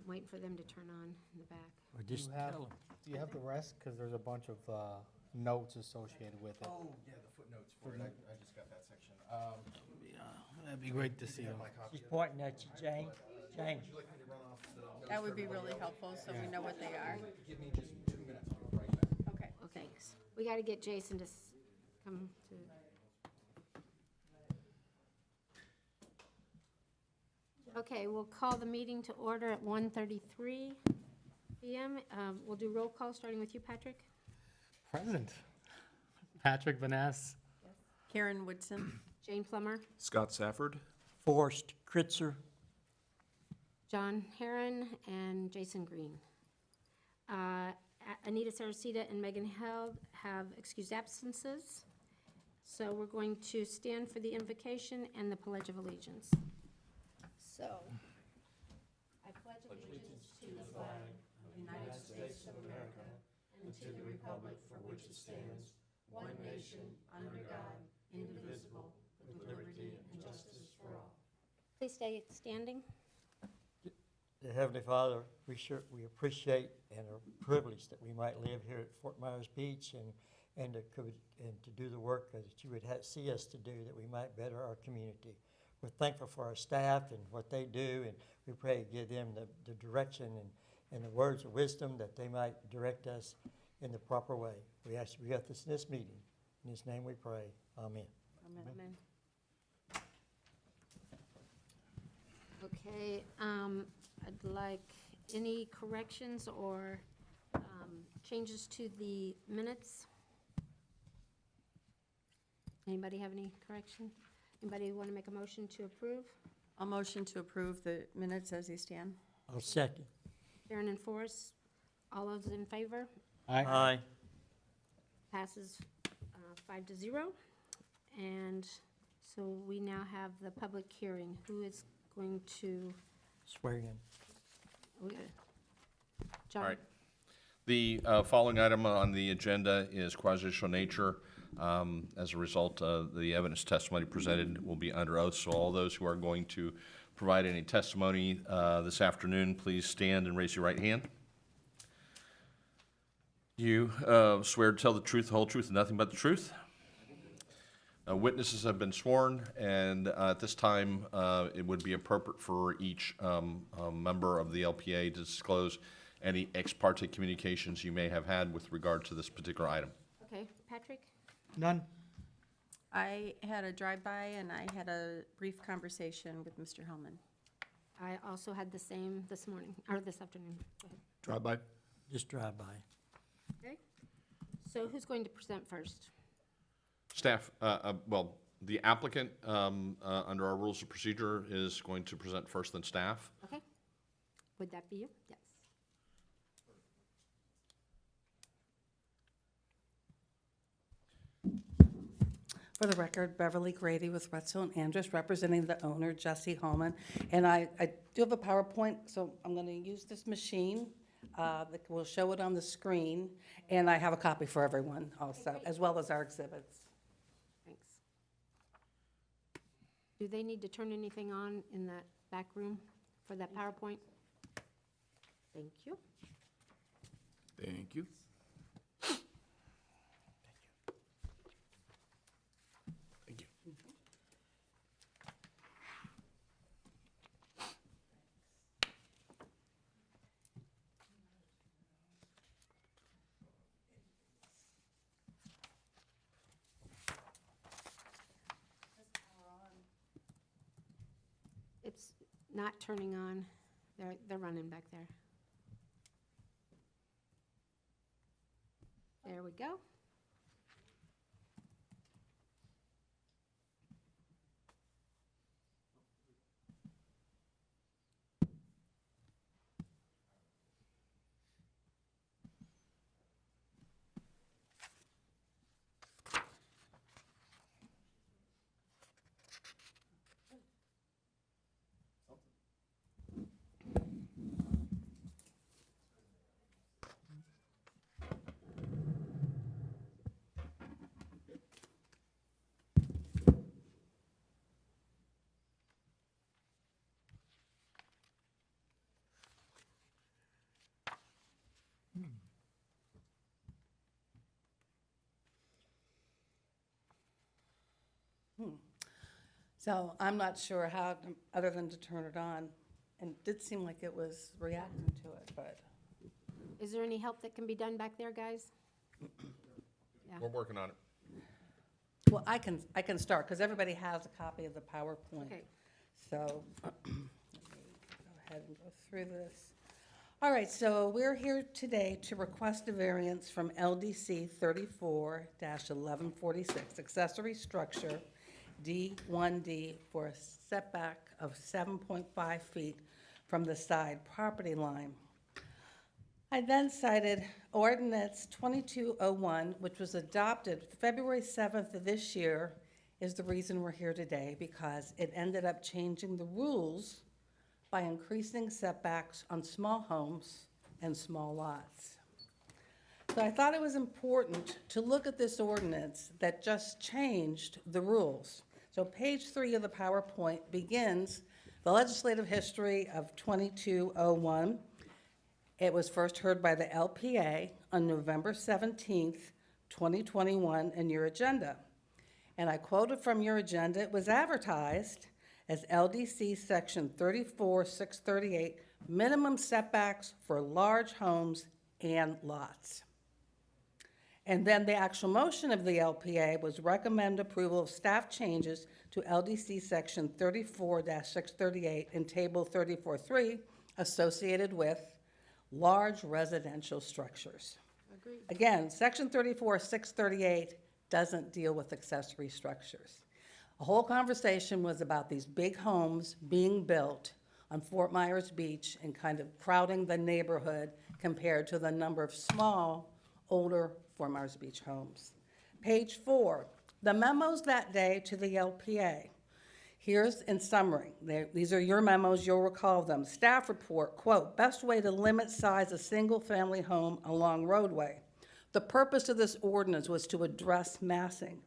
waiting for them to turn on in the back. Or just You have- tell 'em. Do you have the rest? Because there's a bunch of notes associated with it. Oh, yeah, the footnotes for it. I just got that section. Yeah, that'd be great to see them. She's pointing at you, Jane. Jane. Would you like me to run off the notes? That would for be everybody really else? helpful, so we know what they are. Give me just 2 minutes, I'll be right back. Okay. Well, thanks. We got to get Jason to come to. Okay, we'll call the meeting to order at 1:33 PM. We'll do roll call, starting with you, Patrick. Present. Patrick Vaness. Karen Woodson. Jane Plummer, Scott Safford. Forrest Kritzer. John Herron, and Jason Green. Anita Saracita and Megan Held have excused absences. So we're going to stand for the invocation and the Pledge of Allegiance. So, I pledge allegiance to the flag of the United States of America and to the republic for which it stands, one nation, under God, indivisible, with liberty and justice for all. Please stay standing. The Heavenly Father, we appreciate and are privileged that we might live here at Fort Myers Beach and to do the work that you would see us to do, that we might better our community. We're thankful for our staff and what they do, and we pray to give them the direction and the words of wisdom that they might direct us in the proper way. We ask you, we got this in this meeting. In His name we pray. Amen. Amen. Okay, I'd like any corrections or changes to the minutes? Anybody have any correction? Anybody want to make a motion to approve? I'll motion to approve the minutes as they stand. I'll second. Karen and Forrest, all those in favor? Aye. Passes 5-0. And so we now have the public hearing. Who is going to, Swear in. we got John? All right. The following item on the agenda is quasi-judicial nature. As a result, the evidence testimony presented will be under oath, so all those who are going to provide any testimony this afternoon, please stand and raise your right hand. You swear to tell the truth, the whole truth, and nothing but the truth? Witnesses have been sworn, and at this time, it would be appropriate for each member of the LPA to disclose any ex parte communications you may have had with regard to this particular item. Okay, Patrick? None? I had a drive-by and I had a brief conversation with Mr. Hellman. I also had the same this morning, or this afternoon. Go ahead. Drive-by. Just drive by. Okay. So who's going to present first? Staff, well, the applicant, under our rules of procedure, is going to present first, then staff. Okay. Would that be you? Yes. For the record, Beverly Grady with Wetzel and Andrus, representing the owner, Jesse Holman. And I do have a PowerPoint, so I'm going to use this machine that will show it on the screen. And I have a copy for everyone also, as well as our exhibits. Thanks. Do they need to turn anything on in that back room for that PowerPoint? Thank you. Thank you. Thank you. It's not turning on. They're running back there. There we go. So I'm not sure how, other than to turn it on. And it did seem like it was reacting to it, but, Is there any help that can be done back there, guys? We're working on it. well, I can start, because everybody has a copy of the PowerPoint. Okay. So, let me go ahead and go through this. All right, so we're here today to request a variance from LDC 34-1146, accessory structure, D1D, for a setback of 7.5 feet from the side property line. I then cited ordinance 2201, which was adopted February 7th of this year, is the reason we're here today, because it ended up changing the rules by increasing setbacks on small homes and small lots. So I thought it was important to look at this ordinance that just changed the rules. So page 3 of the PowerPoint begins the legislative history of 2201. It was first heard by the LPA on November 17th, 2021, in your agenda. And I quoted from your agenda, it was advertised as LDC Section 34-638, minimum setbacks for large homes and lots. And then the actual motion of the LPA was recommend approval of staff changes to LDC Section 34-638 in Table 34-3 associated with large residential structures. Agreed. Again, Section 34-638 doesn't deal with accessory structures. The whole conversation was about these big homes being built on Fort Myers Beach and kind of crowding the neighborhood compared to the number of small, older Fort Myers Beach homes. Page 4, the memos that day to the LPA. Here's in summary, these are your memos, you'll recall them. Staff report, quote, best way to limit size of single-family home along roadway. The purpose of this ordinance was to address massing.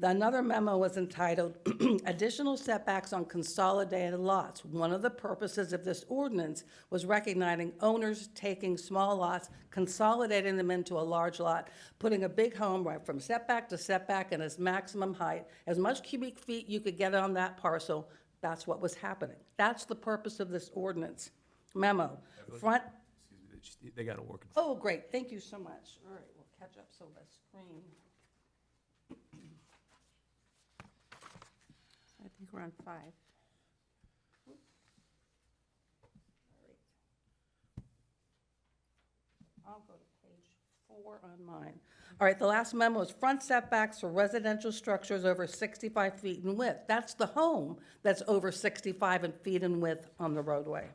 Another memo was entitled, additional setbacks on consolidated lots. One of the purposes of this ordinance was recognizing owners taking small lots, consolidating them into a large lot, putting a big home right from setback to setback and its maximum height, as much cubic feet you could get on that parcel. That's what was happening. That's the purpose of this ordinance. Memo, front, Excuse me, they got to work. oh, great, thank you so much. All right, we'll catch up so the screen. I think we're on 5. I'll go to page 4 on mine. All right, the last memo is front setbacks for residential structures over 65 feet in width. That's the home that's over 65 feet in width on the roadway.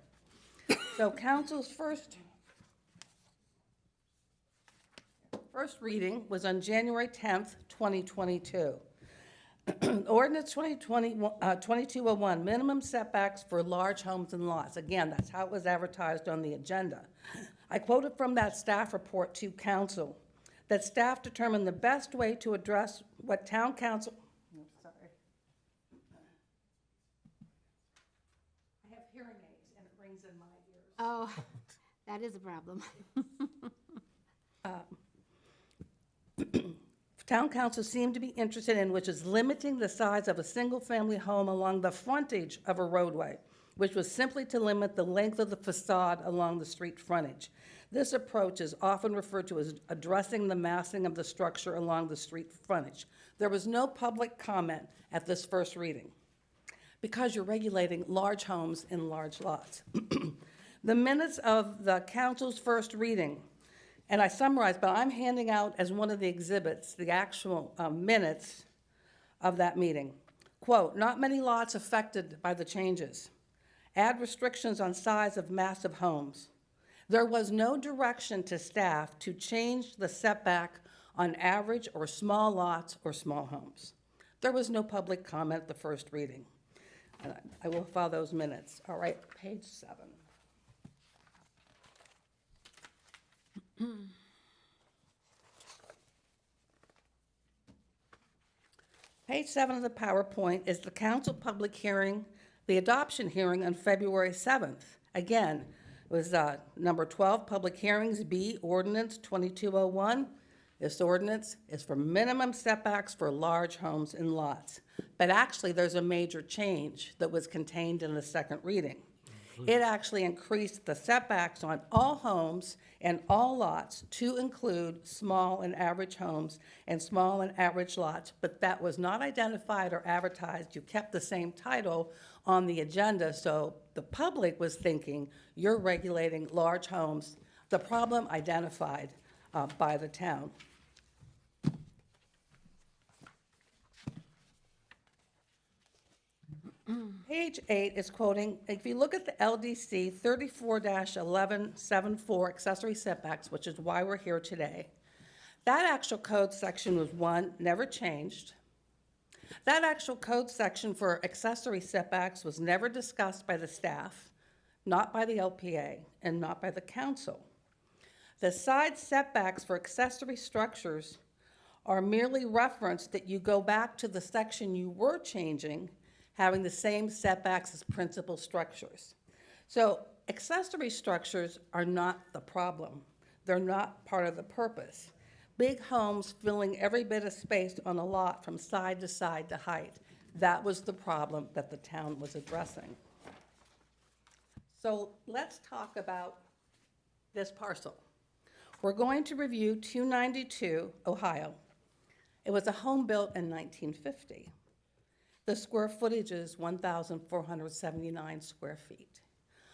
So council's first reading was on January 10th, 2022. Ordinance 2201, minimum setbacks for large homes and lots. Again, that's how it was advertised on the agenda. I quoted from that staff report to council, that staff determined the best way to address what town council, sorry. I have hearing aids and it rings in my ears. Oh, that is a problem. Town council seemed to be interested in, which is limiting the size of a single-family home along the frontage of a roadway, which was simply to limit the length of the facade along the street frontage. This approach is often referred to as addressing the massing of the structure along the street frontage. There was no public comment at this first reading because you're regulating large homes in large lots. The minutes of the council's first reading, and I summarized, but I'm handing out as one of the exhibits, the actual minutes of that meeting. Quote, not many lots affected by the changes. Add restrictions on size of massive homes. There was no direction to staff to change the setback on average or small lots or small homes. There was no public comment at the first reading. And I will file those minutes. All right, page 7. Page 7 of the PowerPoint is the council public hearing, the adoption hearing on February 7th. Again, it was number 12, public hearings, B, ordinance 2201. This ordinance is for minimum setbacks for large homes and lots. But actually, there's a major change that was contained in the second reading. It actually increased the setbacks on all homes and all lots to include small and average homes and small and average lots, but that was not identified or advertised. You kept the same title on the agenda, so the public was thinking you're regulating large homes, the problem identified by the town. Page 8 is quoting, if you look at the LDC 34-1174 accessory setbacks, which is why we're here today, that actual code section was one, never changed. That actual code section for accessory setbacks was never discussed by the staff, not by the LPA, and not by the council. The side setbacks for accessory structures are merely referenced that you go back to the section you were changing, having the same setbacks as principal structures. So accessory structures are not the problem. They're not part of the purpose. Big homes filling every bit of space on a lot from side to side to height. That was the problem that the town was addressing. So let's talk about this parcel. We're going to review 292 Ohio. It was a home built in 1950. The square footage is 1,479 square feet.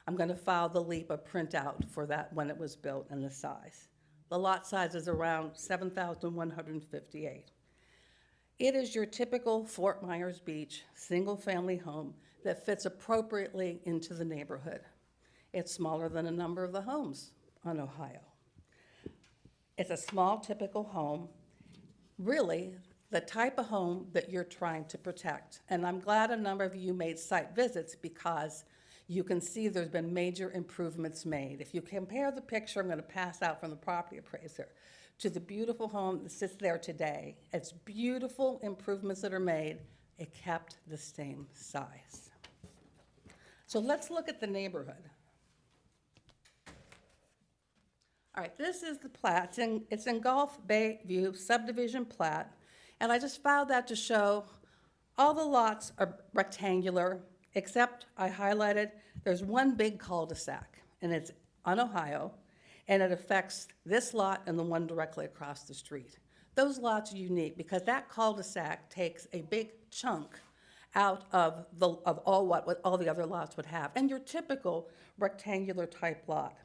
I'm going to file the LIPA printout for that when it was built and the size. The lot size is around 7,158. It is your typical Fort Myers Beach single-family home that fits appropriately into the neighborhood. It's smaller than a number of the homes on Ohio. It's a small, typical home, really the type of home that you're trying to protect. And I'm glad a number of you made site visits because you can see there's been major improvements made. If you compare the picture I'm going to pass out from the property appraiser to the beautiful home that sits there today, it's beautiful improvements that are made. It kept the same size. So let's look at the neighborhood. All right, this is the plat. It's in Gulf Bay View subdivision plat. And I just filed that to show all the lots are rectangular, except I highlighted there's one big cul-de-sac, and it's on Ohio, and it affects this lot and the one directly across the street. Those lots are unique because that cul-de-sac takes a big chunk out of what all the other lots would have, and your typical rectangular type lot.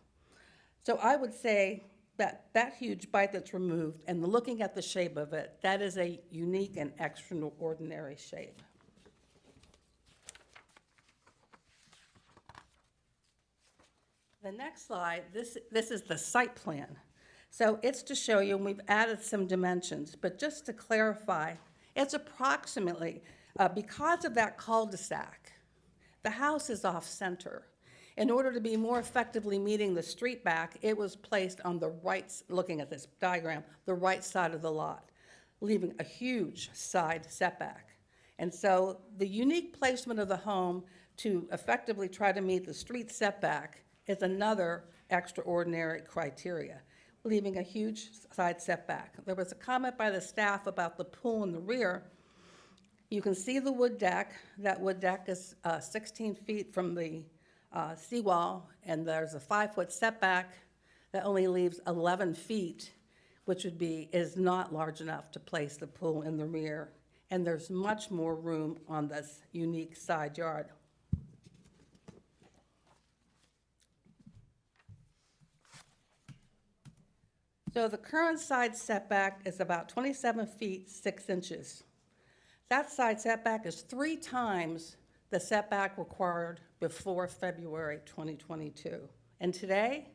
So I would say that huge bite that's removed, and looking at the shape of it, that is a unique and extraordinary shape. The next slide, this is the site plan. So it's to show you, and we've added some dimensions, but just to clarify, it's approximately, because of that cul-de-sac, the house is off-center. In order to be more effectively meeting the street back, it was placed on the right, looking at this diagram, the right side of the lot, leaving a huge side setback. And so the unique placement of the home to effectively try to meet the street setback is another extraordinary criteria, leaving a huge side setback. There was a comment by the staff about the pool in the rear. You can see the wood deck. That wood deck is 16 feet from the seawall, and there's a 5-foot setback that only leaves 11 feet, which is not large enough to place the pool in the rear. And there's much more room on this unique side yard. So the current side setback is about 27 feet, 6 inches. That side setback is 3 times the setback required before February 2022. And today,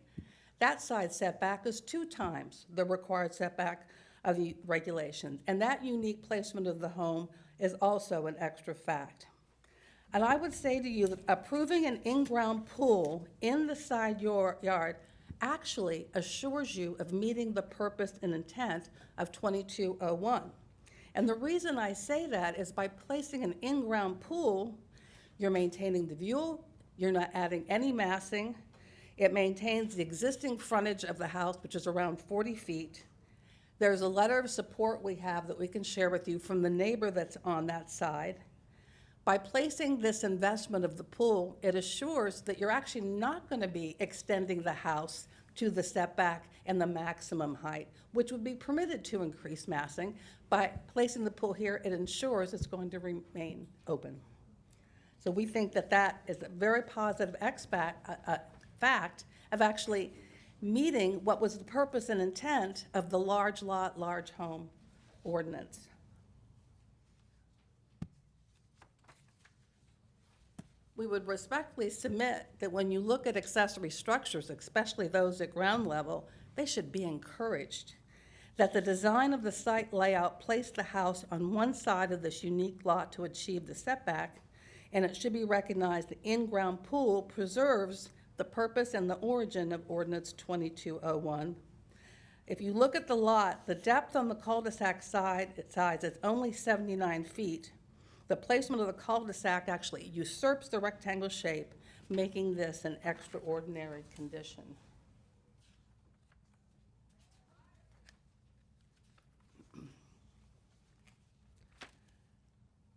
that side setback is 2 times the required setback of the regulations. And that unique placement of the home is also an extra fact. And I would say to you that approving an in-ground pool in the side yard actually assures you of meeting the purpose and intent of 2201. And the reason I say that is by placing an in-ground pool, you're maintaining the view, you're not adding any massing, it maintains the existing frontage of the house, which is around 40 feet. There's a letter of support we have that we can share with you from the neighbor that's on that side. By placing this investment of the pool, it assures that you're actually not going to be extending the house to the setback and the maximum height, which would be permitted to increase massing. By placing the pool here, it ensures it's going to remain open. So we think that that is a very positive fact of actually meeting what was the purpose and intent of the large lot, large home ordinance. We would respectfully submit that when you look at accessory structures, especially those at ground level, they should be encouraged. That the design of the site layout placed the house on one side of this unique lot to achieve the setback, and it should be recognized the in-ground pool preserves the purpose and the origin of Ordinance 2201. If you look at the lot, the depth on the cul-de-sac sides is only 79 feet. The placement of the cul-de-sac actually usurps the rectangle shape, making this an extraordinary condition.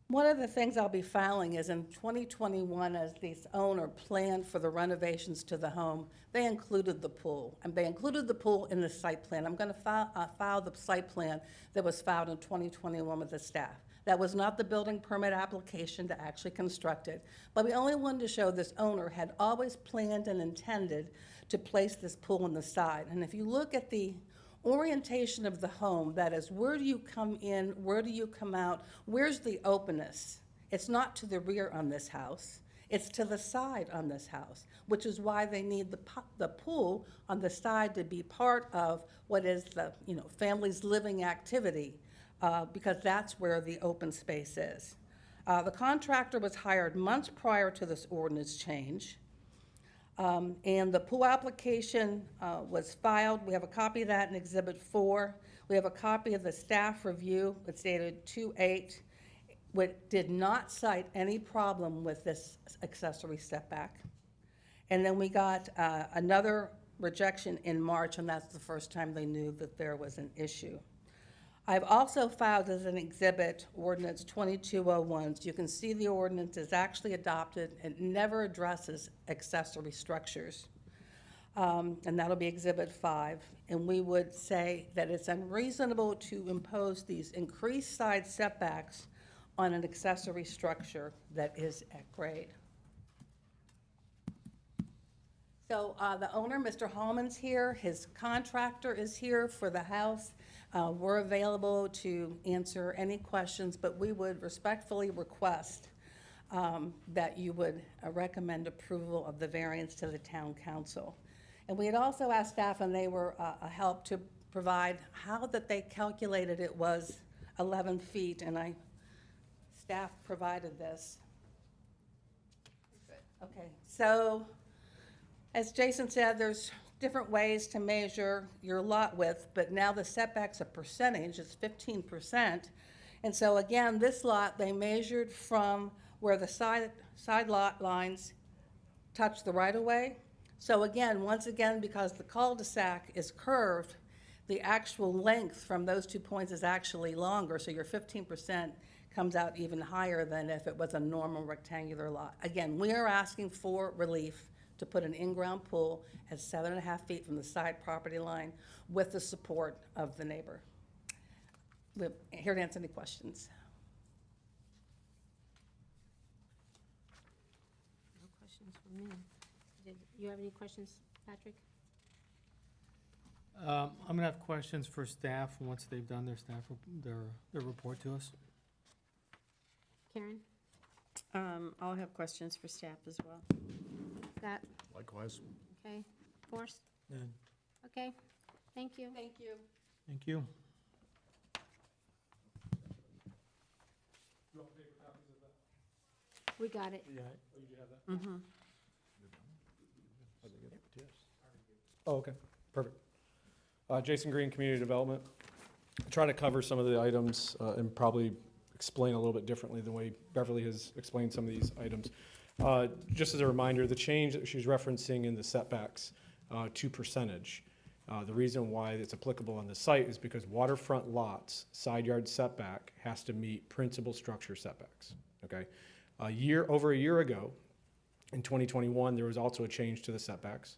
One of the things I'll be filing is in 2021, as this owner planned for the renovations to the home, they included the pool. And they included the pool in the site plan. I'm going to file the site plan that was filed in 2021 with the staff. That was not the building permit application to actually construct it. But we only wanted to show this owner had always planned and intended to place this pool on the side. And if you look at the orientation of the home, that is, where do you come in, where do you come out, where's the openness? It's not to the rear on this house, it's to the side on this house, which is why they need the pool on the side to be part of what is the family's living activity, because that's where the open space is. The contractor was hired months prior to this ordinance change. And the pool application was filed. We have a copy of that in Exhibit 4. We have a copy of the staff review. It's dated 2/8, which did not cite any problem with this accessory setback. And then we got another rejection in March, and that's the first time they knew that there was an issue. I've also filed as an exhibit Ordinance 2201. So you can see the ordinance is actually adopted. It never addresses accessory structures. And that'll be Exhibit 5. And we would say that it's unreasonable to impose these increased side setbacks on an accessory structure that is at grade. So the owner, Mr. Hallman's here. His contractor is here for the house. We're available to answer any questions, but we would respectfully request that you would recommend approval of the variance to the town council. And we had also asked staff, and they were a help to provide how that they calculated it was 11 feet, and staff provided this. Okay, so as Jason said, there's different ways to measure your lot width, but now the setback's a percentage, it's 15%. And so again, this lot, they measured from where the side lot lines touch the right-of-way. So again, once again, because the cul-de-sac is curved, the actual length from those 2 points is actually longer, so your 15% comes out even higher than if it was a normal rectangular lot. Again, we are asking for relief to put an in-ground pool at 7.5 feet from the side property line with the support of the neighbor. We're here to answer any questions. No questions from me. Did you have any questions, Patrick? I'm gonna have questions for staff once they've done their report to us. Karen? I'll have questions for staff as well. Scott? Likewise. Okay. Forrest? Okay, thank you. Thank you. Thank you. We got it. Oh, okay, perfect. Jason Green, Community Development. Try to cover some of the items and probably explain a little bit differently the way Beverly has explained some of these items. Just as a reminder, the change that she's referencing in the setbacks to percentage The reason why it's applicable on the site is because waterfront lots, side yard setback has to meet principal structure setbacks, okay? Over a year ago, in 2021, there was also a change to the setbacks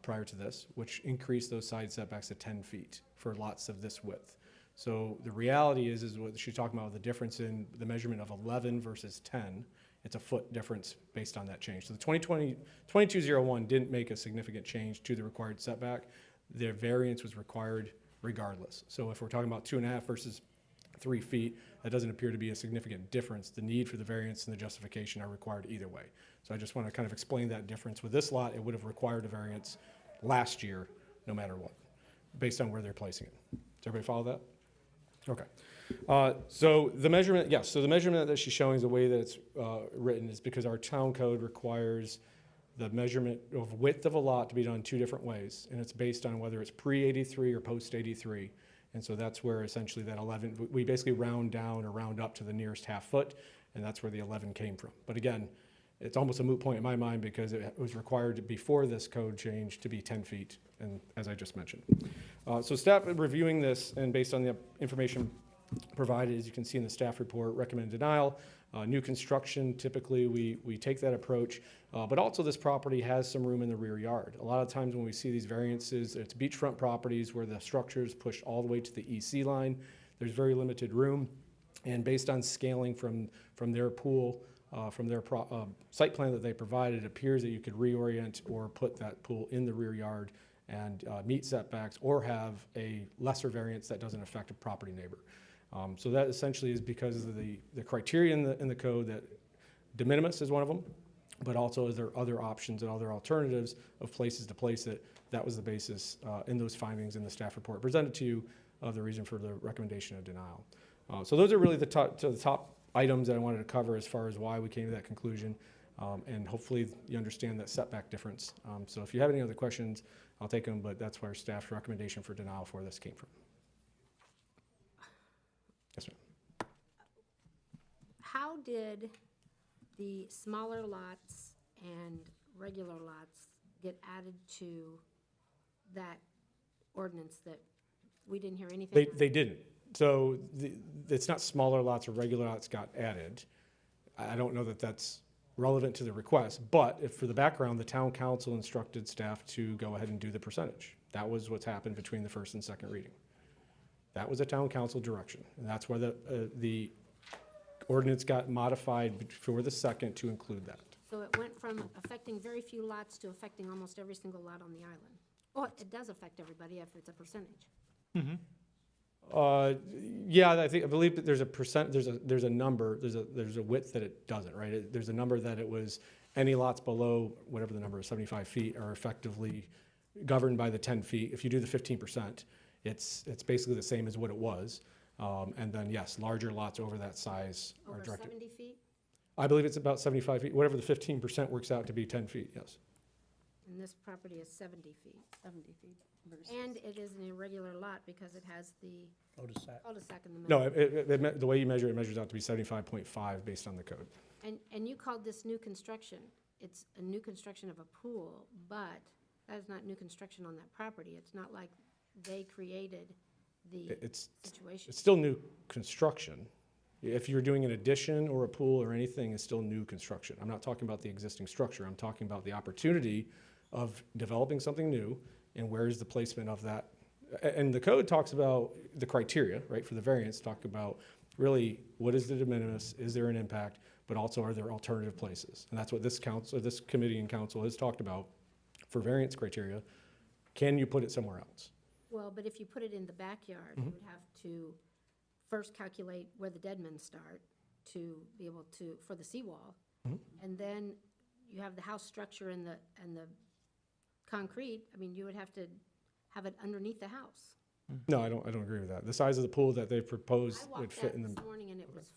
prior to this, which increased those side setbacks to 10 feet for lots of this width. So the reality is what she's talking about, the difference in the measurement of 11 versus 10. It's a foot difference based on that change. So the 2201 didn't make a significant change to the required setback. Their variance was required regardless. So if we're talking about 2.5 versus 3 feet, that doesn't appear to be a significant difference. The need for the variance and the justification are required either way. So I just want to kind of explain that difference. With this lot, it would have required a variance last year, no matter what, based on where they're placing it. Does everybody follow that? Okay. So the measurement, yes, so the measurement that she's showing is the way that it's written is because our town code requires the measurement of width of a lot to be done 2 different ways, and it's based on whether it's pre-83 or post-83. And so that's where essentially that 11, we basically round down or round up to the nearest half foot, and that's where the 11 came from. But again, it's almost a moot point in my mind because it was required before this code change to be 10 feet, and as I just mentioned. So staff reviewing this, and based on the information provided, as you can see in the staff report, recommend denial. New construction, typically we take that approach, but also this property has some room in the rear yard. A lot of times when we see these variances, it's beachfront properties where the structure is pushed all the way to the EC line. There's very limited room, and based on scaling from their pool, from their site plan that they provided, it appears that you could reorient or put that pool in the rear yard and meet setbacks or have a lesser variance that doesn't affect a property neighbor. So that essentially is because of the criteria in the code that de minimis is one of them, but also is there other options and other alternatives of places to place it. That was the basis in those findings in the staff report presented to you of the reason for the recommendation of denial. So those are really the top items that I wanted to cover as far as why we came to that conclusion. And hopefully you understand that setback difference. So if you have any other questions, I'll take them, but that's where staff's recommendation for denial for this came from. Yes, ma'am. How did the smaller lots and regular lots get added to that ordinance that we didn't hear anything on? They didn't. So it's not smaller lots or regular lots got added. I don't know that that's relevant to the request, but if for the background, the town council instructed staff to go ahead and do the percentage. That was what's happened between the first and second reading. That was a town council direction, and that's why the ordinance got modified for the second to include that. So it went from affecting very few lots to affecting almost every single lot on the island. Well, it does affect everybody if it's a percentage. Yeah, I believe that there's a percent, there's a number, there's a width that it doesn't, right? There's a number that it was any lots below whatever the number is, 75 feet, are effectively governed by the 10 feet. If you do the 15%, it's basically the same as what it was. And then yes, larger lots over that size are Over directed. 70 feet? I believe it's about 75 feet, whatever the 15% works out to be 10 feet, yes. And this property is 70 feet. 70 feet versus. And it is an irregular lot because it has the Cul-de-sac. cul-de-sac in the middle. No, the way you measure it measures out to be 75.5 based on the code. And you called this new construction. It's a new construction of a pool, but that is not new construction on that property. It's not like they created the It's situation. It's still new construction. If you're doing an addition or a pool or anything, it's still new construction. I'm not talking about the existing structure. I'm talking about the opportunity of developing something new and where's the placement of that. And the code talks about the criteria, right, for the variance, talk about really what is the de minimis, is there an impact, but also are there alternative places? And that's what this council, this committee and council has talked about for variance criteria. Can you put it somewhere else? Well, but if you put it in the backyard, you would have to first calculate where the dead men start to be able to, for the seawall. And then you have the house structure and the concrete. I mean, you would have to have it underneath the house. No, I don't agree with that. The size of the pool that they proposed I would walked fit that in the. this morning and it was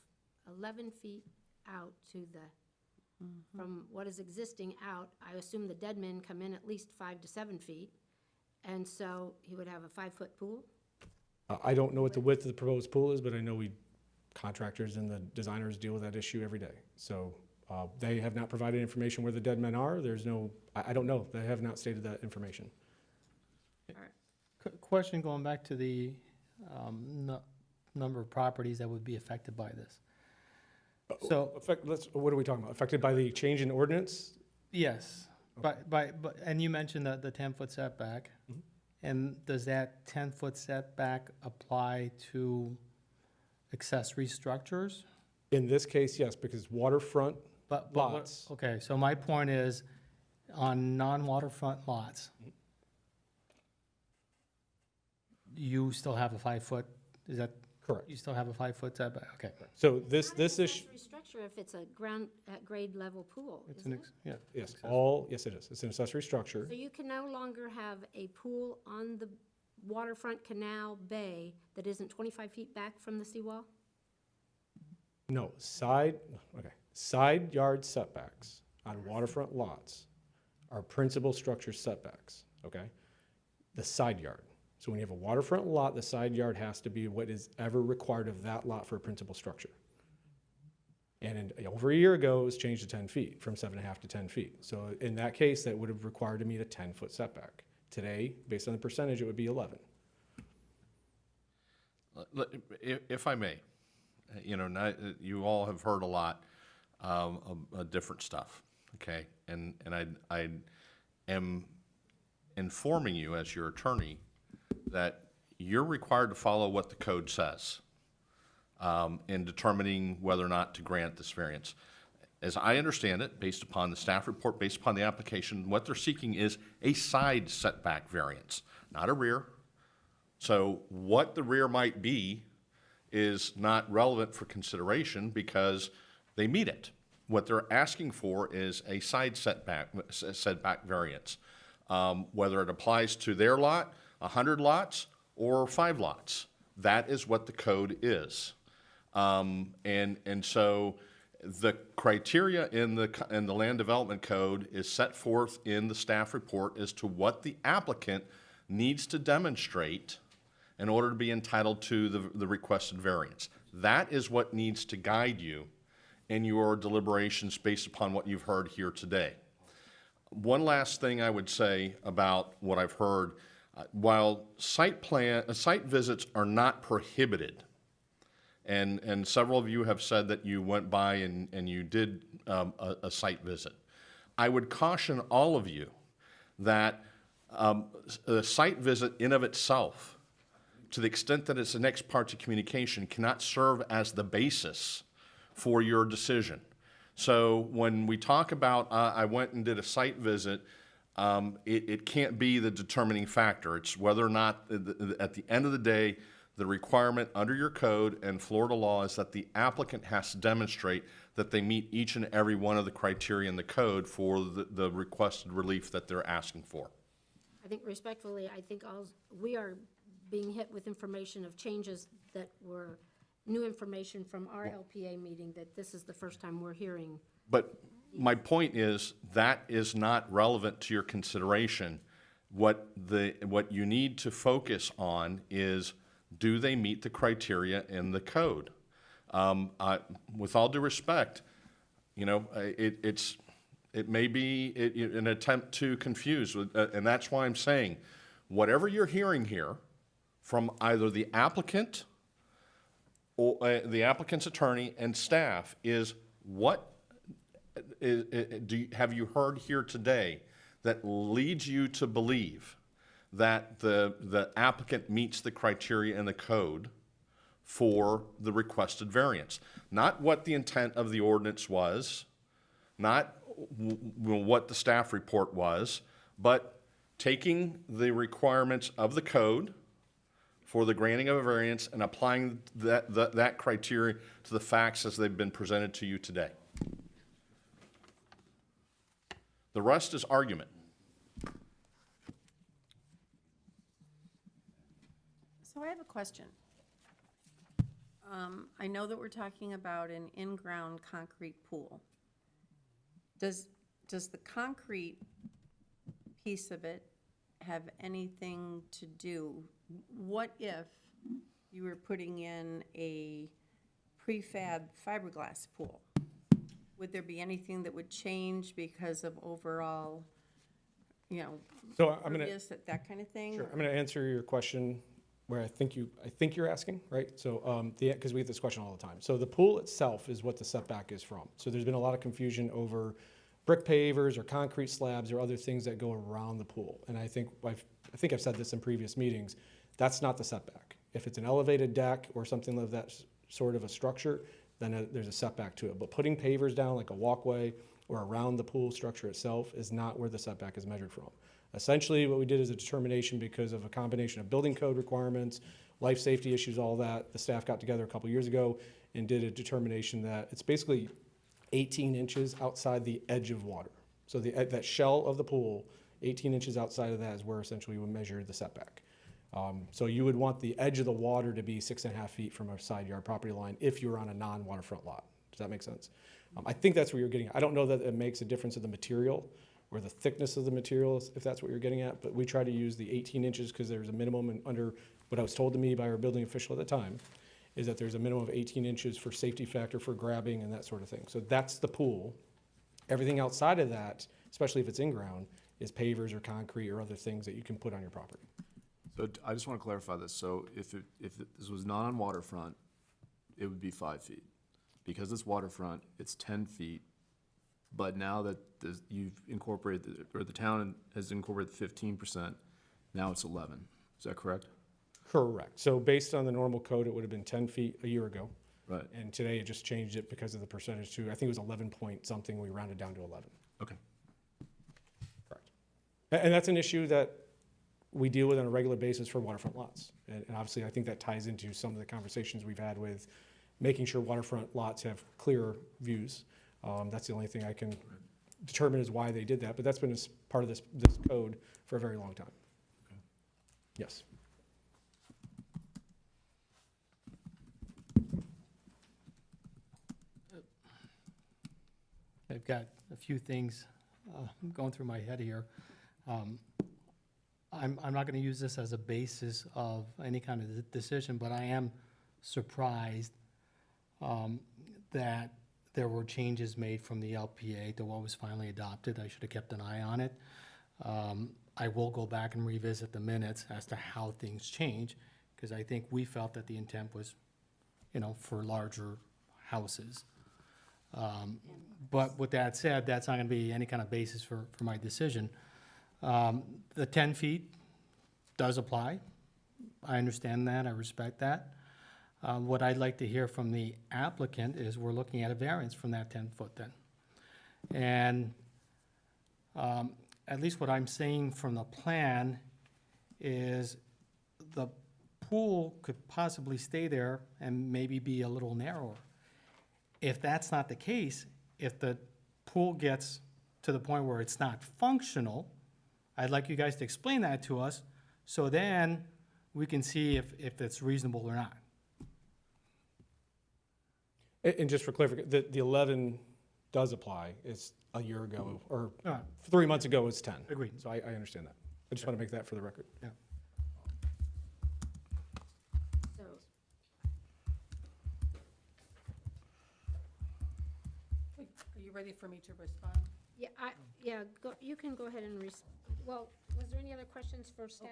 11 feet out to the, from what is existing out. I assume the dead men come in at least 5 to 7 feet. And so he would have a 5-foot pool. I don't know what the width of the proposed pool is, but I know contractors and the designers deal with that issue every day. So they have not provided information where the dead men are. There's no, I don't know. They have not stated that information. question going back to the number of properties that would be affected by this. So, What are we talking about? Affected by the change in ordinance? yes, but, and you mentioned the 10-foot setback. And does that 10-foot setback apply to accessory structures? In this case, yes, because waterfront But lots. okay, so my point is, on non-waterfront lots, you still have a 5-foot, is that, Correct. you still have a 5-foot setback? Okay. So this Not an is, accessory structure if it's a grade level pool, It's isn't an, it? yeah. yes, accessory. yes, it is. It's an accessory structure. So you can no longer have a pool on the waterfront canal bay that isn't 25 feet back from the seawall? No, side yard setbacks on waterfront lots are principal structure setbacks, okay? The side yard. So when you have a waterfront lot, the side yard has to be what is ever required of that lot for a principal structure. And over a year ago, it was changed to 10 feet, from 7.5 to 10 feet. So in that case, that would have required to meet a 10-foot setback. Today, based on the percentage, it would be 11. If I may, you know, you all have heard a lot of different stuff, okay? And I am informing you as your attorney that you're required to follow what the code says in determining whether or not to grant this variance. As I understand it, based upon the staff report, based upon the application, what they're seeking is a side setback variance, not a rear. So what the rear might be is not relevant for consideration because they meet it. What they're asking for is a side setback variance, whether it applies to their lot, 100 lots, or 5 lots. That is what the code is. And so the criteria in the land development code is set forth in the staff report as to what the applicant needs to demonstrate in order to be entitled to the requested variance. That is what needs to guide you in your deliberations based upon what you've heard here today. One last thing I would say about what I've heard, while site visits are not prohibited, and several of you have said that you went by and you did a site visit, I would caution all of you that a site visit in of itself, to the extent that it's an ex parte communication, cannot serve as the basis for your decision. So when we talk about, I went and did a site visit, it can't be the determining factor. It's whether or not, at the end of the day, the requirement under your code and Florida law is that the applicant has to demonstrate that they meet each and every one of the criteria in the code for the requested relief that they're asking for. I think respectfully, I think we are being hit with information of changes that were new information from our LPA meeting, that this is the first time we're hearing. But my point is, that is not relevant to your consideration. What you need to focus on is, do they meet the criteria in the code? With all due respect, you know, it may be an attempt to confuse, and that's why I'm saying, whatever you're hearing here from either the applicant or the applicant's attorney and staff is, what have you heard here today that leads you to believe that the applicant meets the criteria in the code for the requested variance? Not what the intent of the ordinance was, not what the staff report was, but taking the requirements of the code for the granting of a variance and applying that criteria to the facts as they've been presented to you today. The rest is argument. So I have a question. I know that we're talking about an in-ground concrete pool. Does the concrete piece of it have anything to do? What if you were putting in a prefab fiberglass pool? Would there be anything that would change because of overall, you know, So I'm gonna, pervious, that kind of thing? sure, or- I'm gonna answer your question where I think you're asking, right? So, because we get this question all the time. So the pool itself is what the setback is from. So there's been a lot of confusion over brick pavers or concrete slabs or other things that go around the pool. And I think I've said this in previous meetings, that's not the setback. If it's an elevated deck or something of that sort of a structure, then there's a setback to it. But putting pavers down like a walkway or around the pool structure itself is not where the setback is measured from. Essentially, what we did is a determination because of a combination of building code requirements, life safety issues, all that. The staff got together a couple years ago and did a determination that it's basically 18 inches outside the edge of water. So that shell of the pool, 18 inches outside of that is where essentially we measure the setback. So you would want the edge of the water to be 6.5 feet from a side yard property line if you're on a non-waterfront lot. Does that make sense? I think that's what you're getting at. I don't know that it makes a difference in the material or the thickness of the material, if that's what you're getting at, but we try to use the 18 inches because there's a minimum and under what I was told to me by our building official at the time, is that there's a minimum of 18 inches for safety factor for grabbing and that sort of thing. So that's the pool. Everything outside of that, especially if it's in ground, is pavers or concrete or other things that you can put on your property. So I just want to clarify this. So if this was not on waterfront, it would be 5 feet. Because it's waterfront, it's 10 feet. But now that you've incorporated, or the town has incorporated 15%, now it's 11. Is that correct? Correct. So based on the normal code, it would have been 10 feet a year ago. Right. And today it just changed it because of the percentage to, I think it was 11 point something, we rounded down to 11. Okay. Correct. And that's an issue that we deal with on a regular basis for waterfront lots. And obviously, I think that ties into some of the conversations we've had with making sure waterfront lots have clear views. That's the only thing I can determine is why they did that, but that's been as part of this code for a very long time. Okay. Yes. I've got a few things going through my head here. I'm not going to use this as a basis of any kind of decision, but I am surprised that there were changes made from the LPA to what was finally adopted. I should have kept an eye on it. I will go back and revisit the minutes as to how things change, because I think we felt that the intent was, for larger houses. But with that said, that's not going to be any kind of basis for my decision. The 10 feet does apply. I understand that, I respect that. What I'd like to hear from the applicant is we're looking at a variance from that 10-foot then. And at least what I'm seeing from the plan is the pool could possibly stay there and maybe be a little narrower. If that's not the case, if the pool gets to the point where it's not functional, I'd like you guys to explain that to us, so then we can see if it's reasonable or not. And just for clarification, the 11 does apply. It's a year ago, or All right. 3 months ago it was 10. Agreed. So I understand that. I just want to make that for the record. Yeah. So, Are you ready for me to respond? you can go ahead and well, was there any other questions for staff?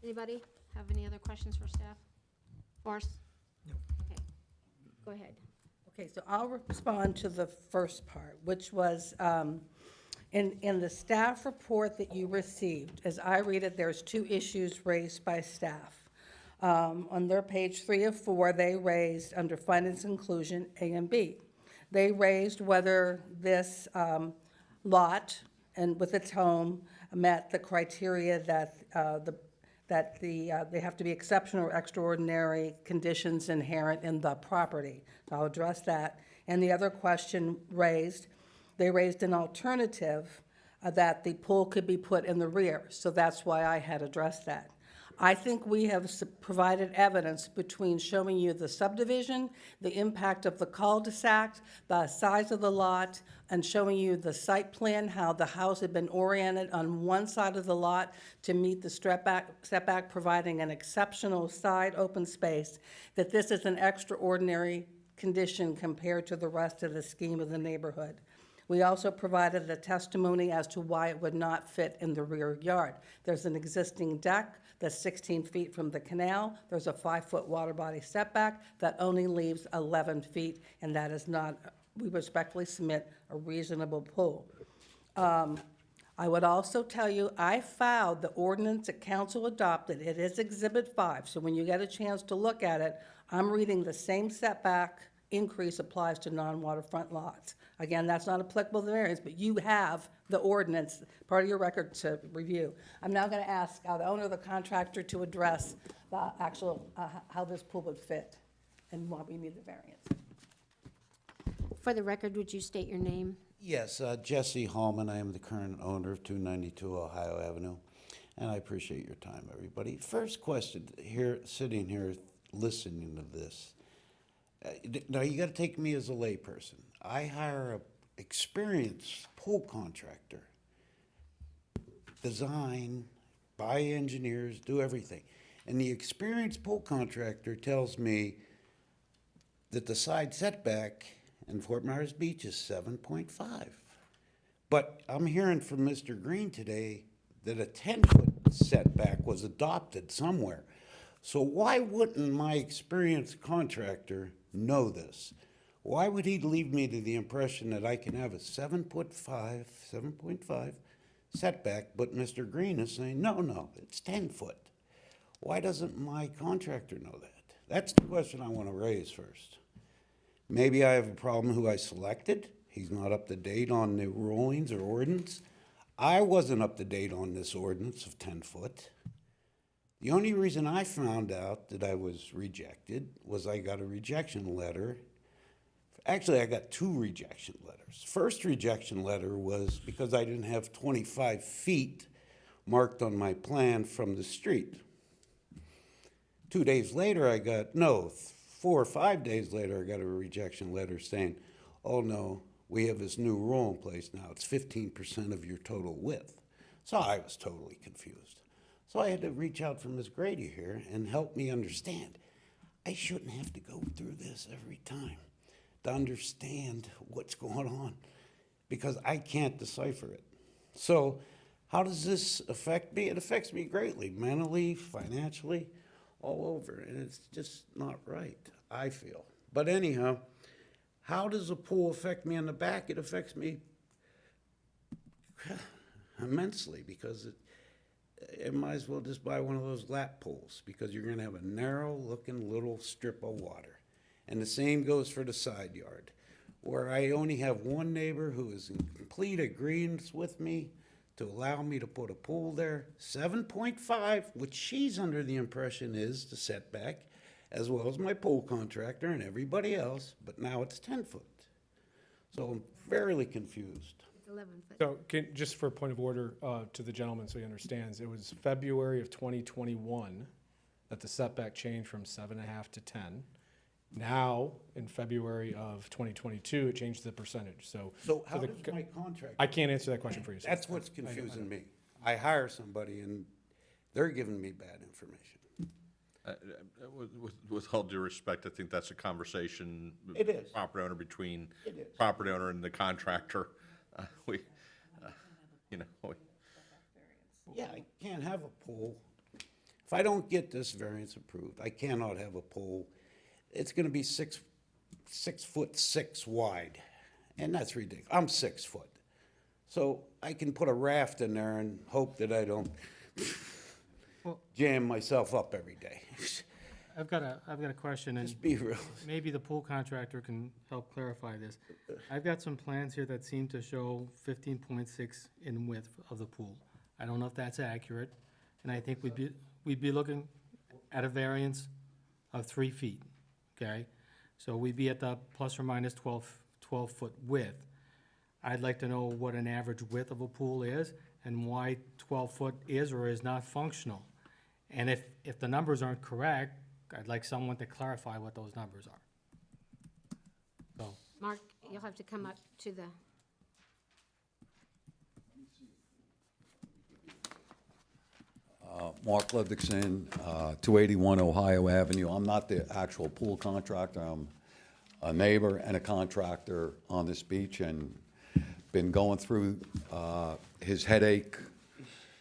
Anybody have any other questions for staff? Forrest? No. Okay, go ahead. Okay, so I'll respond to the first part, which was, in the staff report that you received, as I read it, there's 2 issues raised by staff. On their page 3 of 4, they raised, under finance inclusion, A and B. They raised whether this lot and with its home met the criteria that they have to be exceptional or extraordinary conditions inherent in the property. So I'll address that. And the other question they raised an alternative that the pool could be put in the rear. So that's why I had addressed that. I think we have provided evidence between showing you the subdivision, the impact of the cul-de-sac, the size of the lot, and showing you the site plan, how the house had been oriented on one side of the lot to meet the setback, providing an exceptional side open space, that this is an extraordinary condition compared to the rest of the scheme of the neighborhood. We also provided a testimony as to why it would not fit in the rear yard. There's an existing deck that's 16 feet from the canal. There's a 5-foot water body setback that only leaves 11 feet, and that is not, we respectfully submit, a reasonable pool. I would also tell you, I filed the ordinance that council adopted. It is Exhibit 5, so when you get a chance to look at it, I'm reading the same setback increase applies to non-waterfront lots. Again, that's not applicable to the variance, but you have the ordinance, part of your record to review. I'm now going to ask the owner of the contractor to address the actual, how this pool would fit and why we need the variance. For the record, would you state your name? Yes, Jesse Hallman. I am the current owner of 292 Ohio Avenue, and I appreciate your time, everybody. First question here, sitting here listening to this. Now, you got to take me as a layperson. I hire a experienced pool contractor, design, buy engineers, do everything. And the experienced pool contractor tells me that the side setback in Fort Myers Beach is 7.5. But I'm hearing from Mr. Green today that a 10-foot setback was adopted somewhere. So why wouldn't my experienced contractor know this? Why would he leave me to the impression that I can have a 7.5 setback, but Mr. Green is saying, no, it's 10 foot. Why doesn't my contractor know that? That's the question I want to raise first. Maybe I have a problem who I selected. He's not up to date on the rulings or ordinance. I wasn't up to date on this ordinance of 10 foot. The only reason I found out that I was rejected was I got a rejection letter. Actually, I got 2 rejection letters. First rejection letter was because I didn't have 25 feet marked on my plan from the street. 2 days later, 4 or 5 days later, I got a rejection letter saying, oh no, we have this new rule in place now. It's 15% of your total width. So I was totally confused. So I had to reach out for Ms. Grady here and help me understand. I shouldn't have to go through this every time to understand what's going on because I can't decipher it. So how does this affect me? It affects me greatly, mentally, financially, all over, and it's just not right, I feel. But anyhow, how does a pool affect me in the back? It affects me immensely because it might as well just buy one of those lap pools because you're gonna have a narrow-looking little strip of water. And the same goes for the side yard, where I only have one neighbor who is in complete agreement with me to allow me to put a pool there, 7.5, which she's under the impression is the setback, as well as my pool contractor and everybody else, but now it's 10 foot. So I'm fairly confused. It's 11 foot. So just for a point of order to the gentleman so he understands, it was February of 2021 that the setback changed from 7.5 to 10. Now, in February of 2022, it changed the percentage, so. So how for the does my contractor? I can't answer that question for you, sir. That's what's confusing me. I hire somebody and they're giving me bad information. With all due respect, I think that's a conversation. It is. Property owner between. It is. Property owner and the contractor. Yeah, I can't have a pool. If I don't get this variance approved, I cannot have a pool. It's gonna be 6'6" wide, and that's ridiculous. I'm 6 foot. So I can put a raft in there and hope that I don't jam myself up every day. I've got a question, and Just be real. maybe the pool contractor can help clarify this. I've got some plans here that seem to show 15.6 in width of the pool. I don't know if that's accurate, and I think we'd be looking at a variance of 3 feet, okay? So we'd be at the plus or minus 12-foot width. I'd like to know what an average width of a pool is and why 12 foot is or is not functional. And if the numbers aren't correct, I'd like someone to clarify what those numbers are. So, Mark, you'll have to come up to the, Mark Ludvigson, 281 Ohio Avenue. I'm not the actual pool contractor. I'm a neighbor and a contractor on this beach, and been going through his headache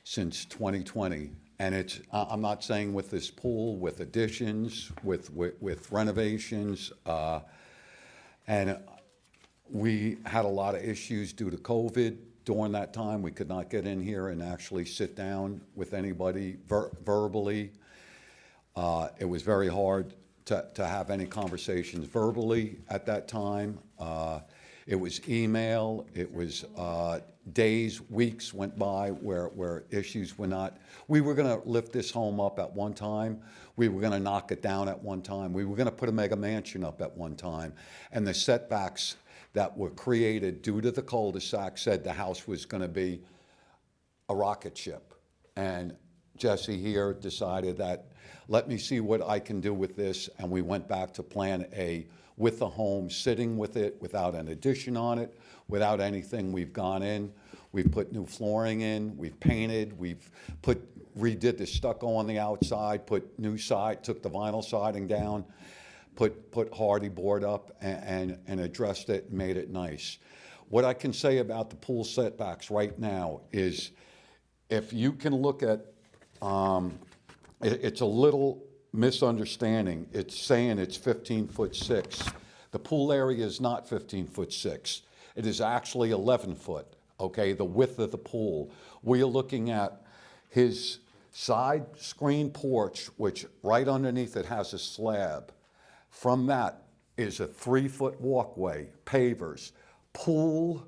since 2020. And it's, I'm not saying with this pool, with additions, with renovations, and we had a lot of issues due to COVID during that time. We could not get in here and actually sit down with anybody verbally. It was very hard to have any conversations verbally at that time. It was email, it was days, weeks went by where issues were not. We were gonna lift this home up at one time. We were gonna knock it down at one time. We were gonna put a mega mansion up at one time. And the setbacks that were created due to the cul-de-sac said the house was gonna be a rocket ship. And Jesse here decided that, let me see what I can do with this, and we went back to Plan A with the home, sitting with it, without an addition on it, without anything. We've gone in, we've put new flooring in, we've painted, we've redid the stucco on the outside, put new side, took the vinyl siding down, put hardy board up and addressed it, and made it nice. What I can say about the pool setbacks right now is, if you can look at, it's a little misunderstanding. It's saying it's 15'6". The pool area is not 15'6". It is actually 11 foot, okay, the width of the pool. We're looking at his side screen porch, which right underneath it has a slab. From that is a 3-foot walkway, pavers, pool,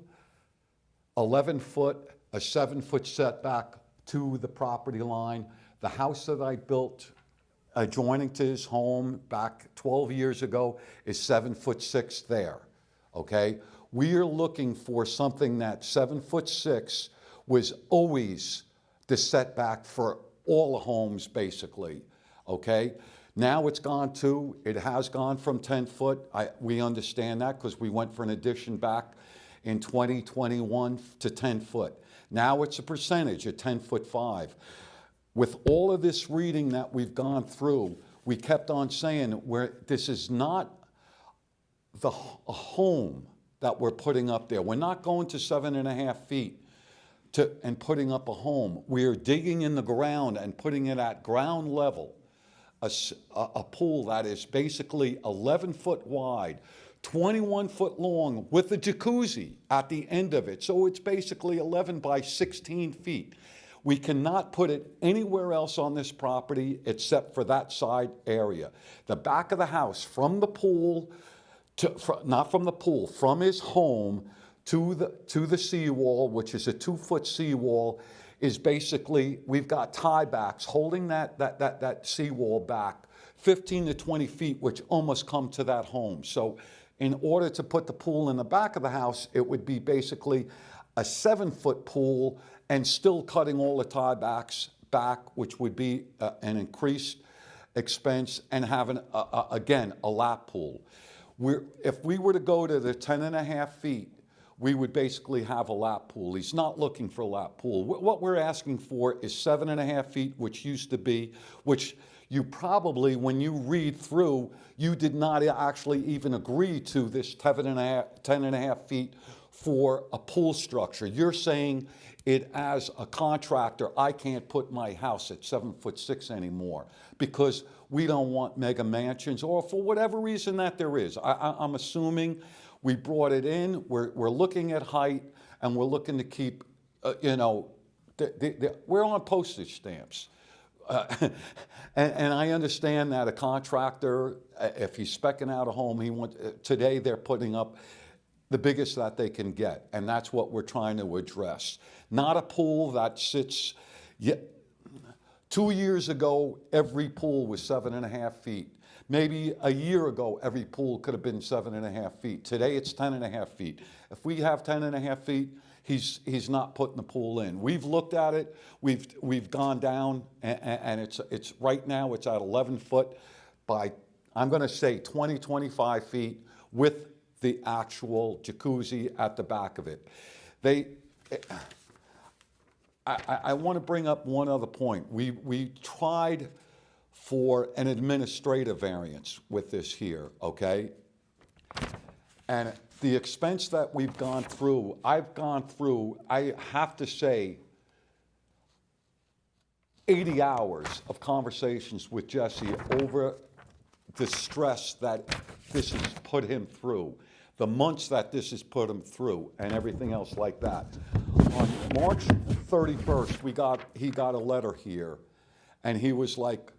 11 foot, a 7-foot setback to the property line. The house that I built adjoining to his home back 12 years ago is 7'6" there, okay? We are looking for something that 7'6" was always the setback for all the homes, basically, okay? Now it has gone from 10 foot. We understand that because we went for an addition back in 2021 to 10 foot. Now it's a percentage at 10'5". With all of this reading that we've gone through, we kept on saying where this is not a home that we're putting up there. We're not going to 7.5 feet and putting up a home. We're digging in the ground and putting it at ground level, a pool that is basically 11 foot wide, 21 foot long with a jacuzzi at the end of it. So it's basically 11 by 16 feet. We cannot put it anywhere else on this property except for that side area. The back of the house, from the pool, not from the pool, from his home to the seawall, which is a 2-foot seawall, is basically, we've got tiebacks holding that seawall back 15 to 20 feet, which almost come to that home. So in order to put the pool in the back of the house, it would be basically a 7-foot pool and still cutting all the tiebacks back, which would be an increased expense, and having, again, a lap pool. If we were to go to the 10.5 feet, we would basically have a lap pool. He's not looking for a lap pool. What we're asking for is 7.5 feet, which used to be, which you probably, when you read through, you did not actually even agree to this 10.5 feet for a pool structure. You're saying it as a contractor, I can't put my house at 7'6" anymore because we don't want mega mansions, or for whatever reason that there is. I'm assuming we brought it in, we're looking at height, and we're looking to keep, we're on postage stamps. And I understand that a contractor, if he's specking out a home, today they're putting up the biggest that they can get, and that's what we're trying to address. Not a pool that sits, 2 years ago, every pool was 7.5 feet. Maybe a year ago, every pool could have been 7.5 feet. Today, it's 10.5 feet. If we have 10.5 feet, he's not putting the pool in. We've looked at it, we've gone down, and it's right now, it's at 11 foot by, I'm gonna say 20, 25 feet with the actual jacuzzi at the back of it. I want to bring up one other point. We tried for an administrative variance with this here, okay? And the expense that we've gone through, I've gone through, I have to say, 80 hours of conversations with Jesse over the stress that this has put him through, the months that this has put him through, and everything else like that. On March 31st, he got a letter here, and he was like,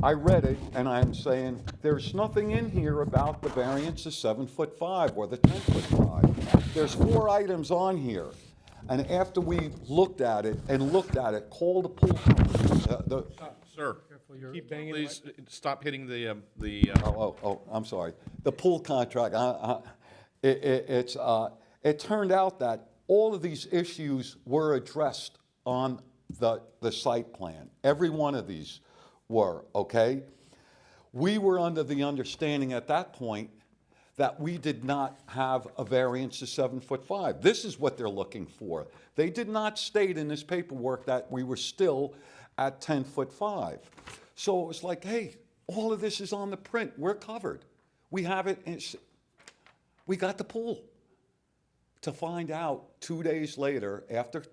I read it, and I'm saying, there's nothing in here about the variance of 7'5" or the 10'5". There's 4 items on here. And after we looked at it, called the pool company, Sir, Keep banging. please stop hitting the, I'm sorry. The pool contract, it turned out that all of these issues were addressed on the site plan. Every one of these were, okay? We were under the understanding at that point that we did not have a variance of 7'5". This is what they're looking for. They did not state in this paperwork that we were still at 10'5". So it was like, hey, all of this is on the print. We're covered. We have it. We got the pool. To find out 2 days later, after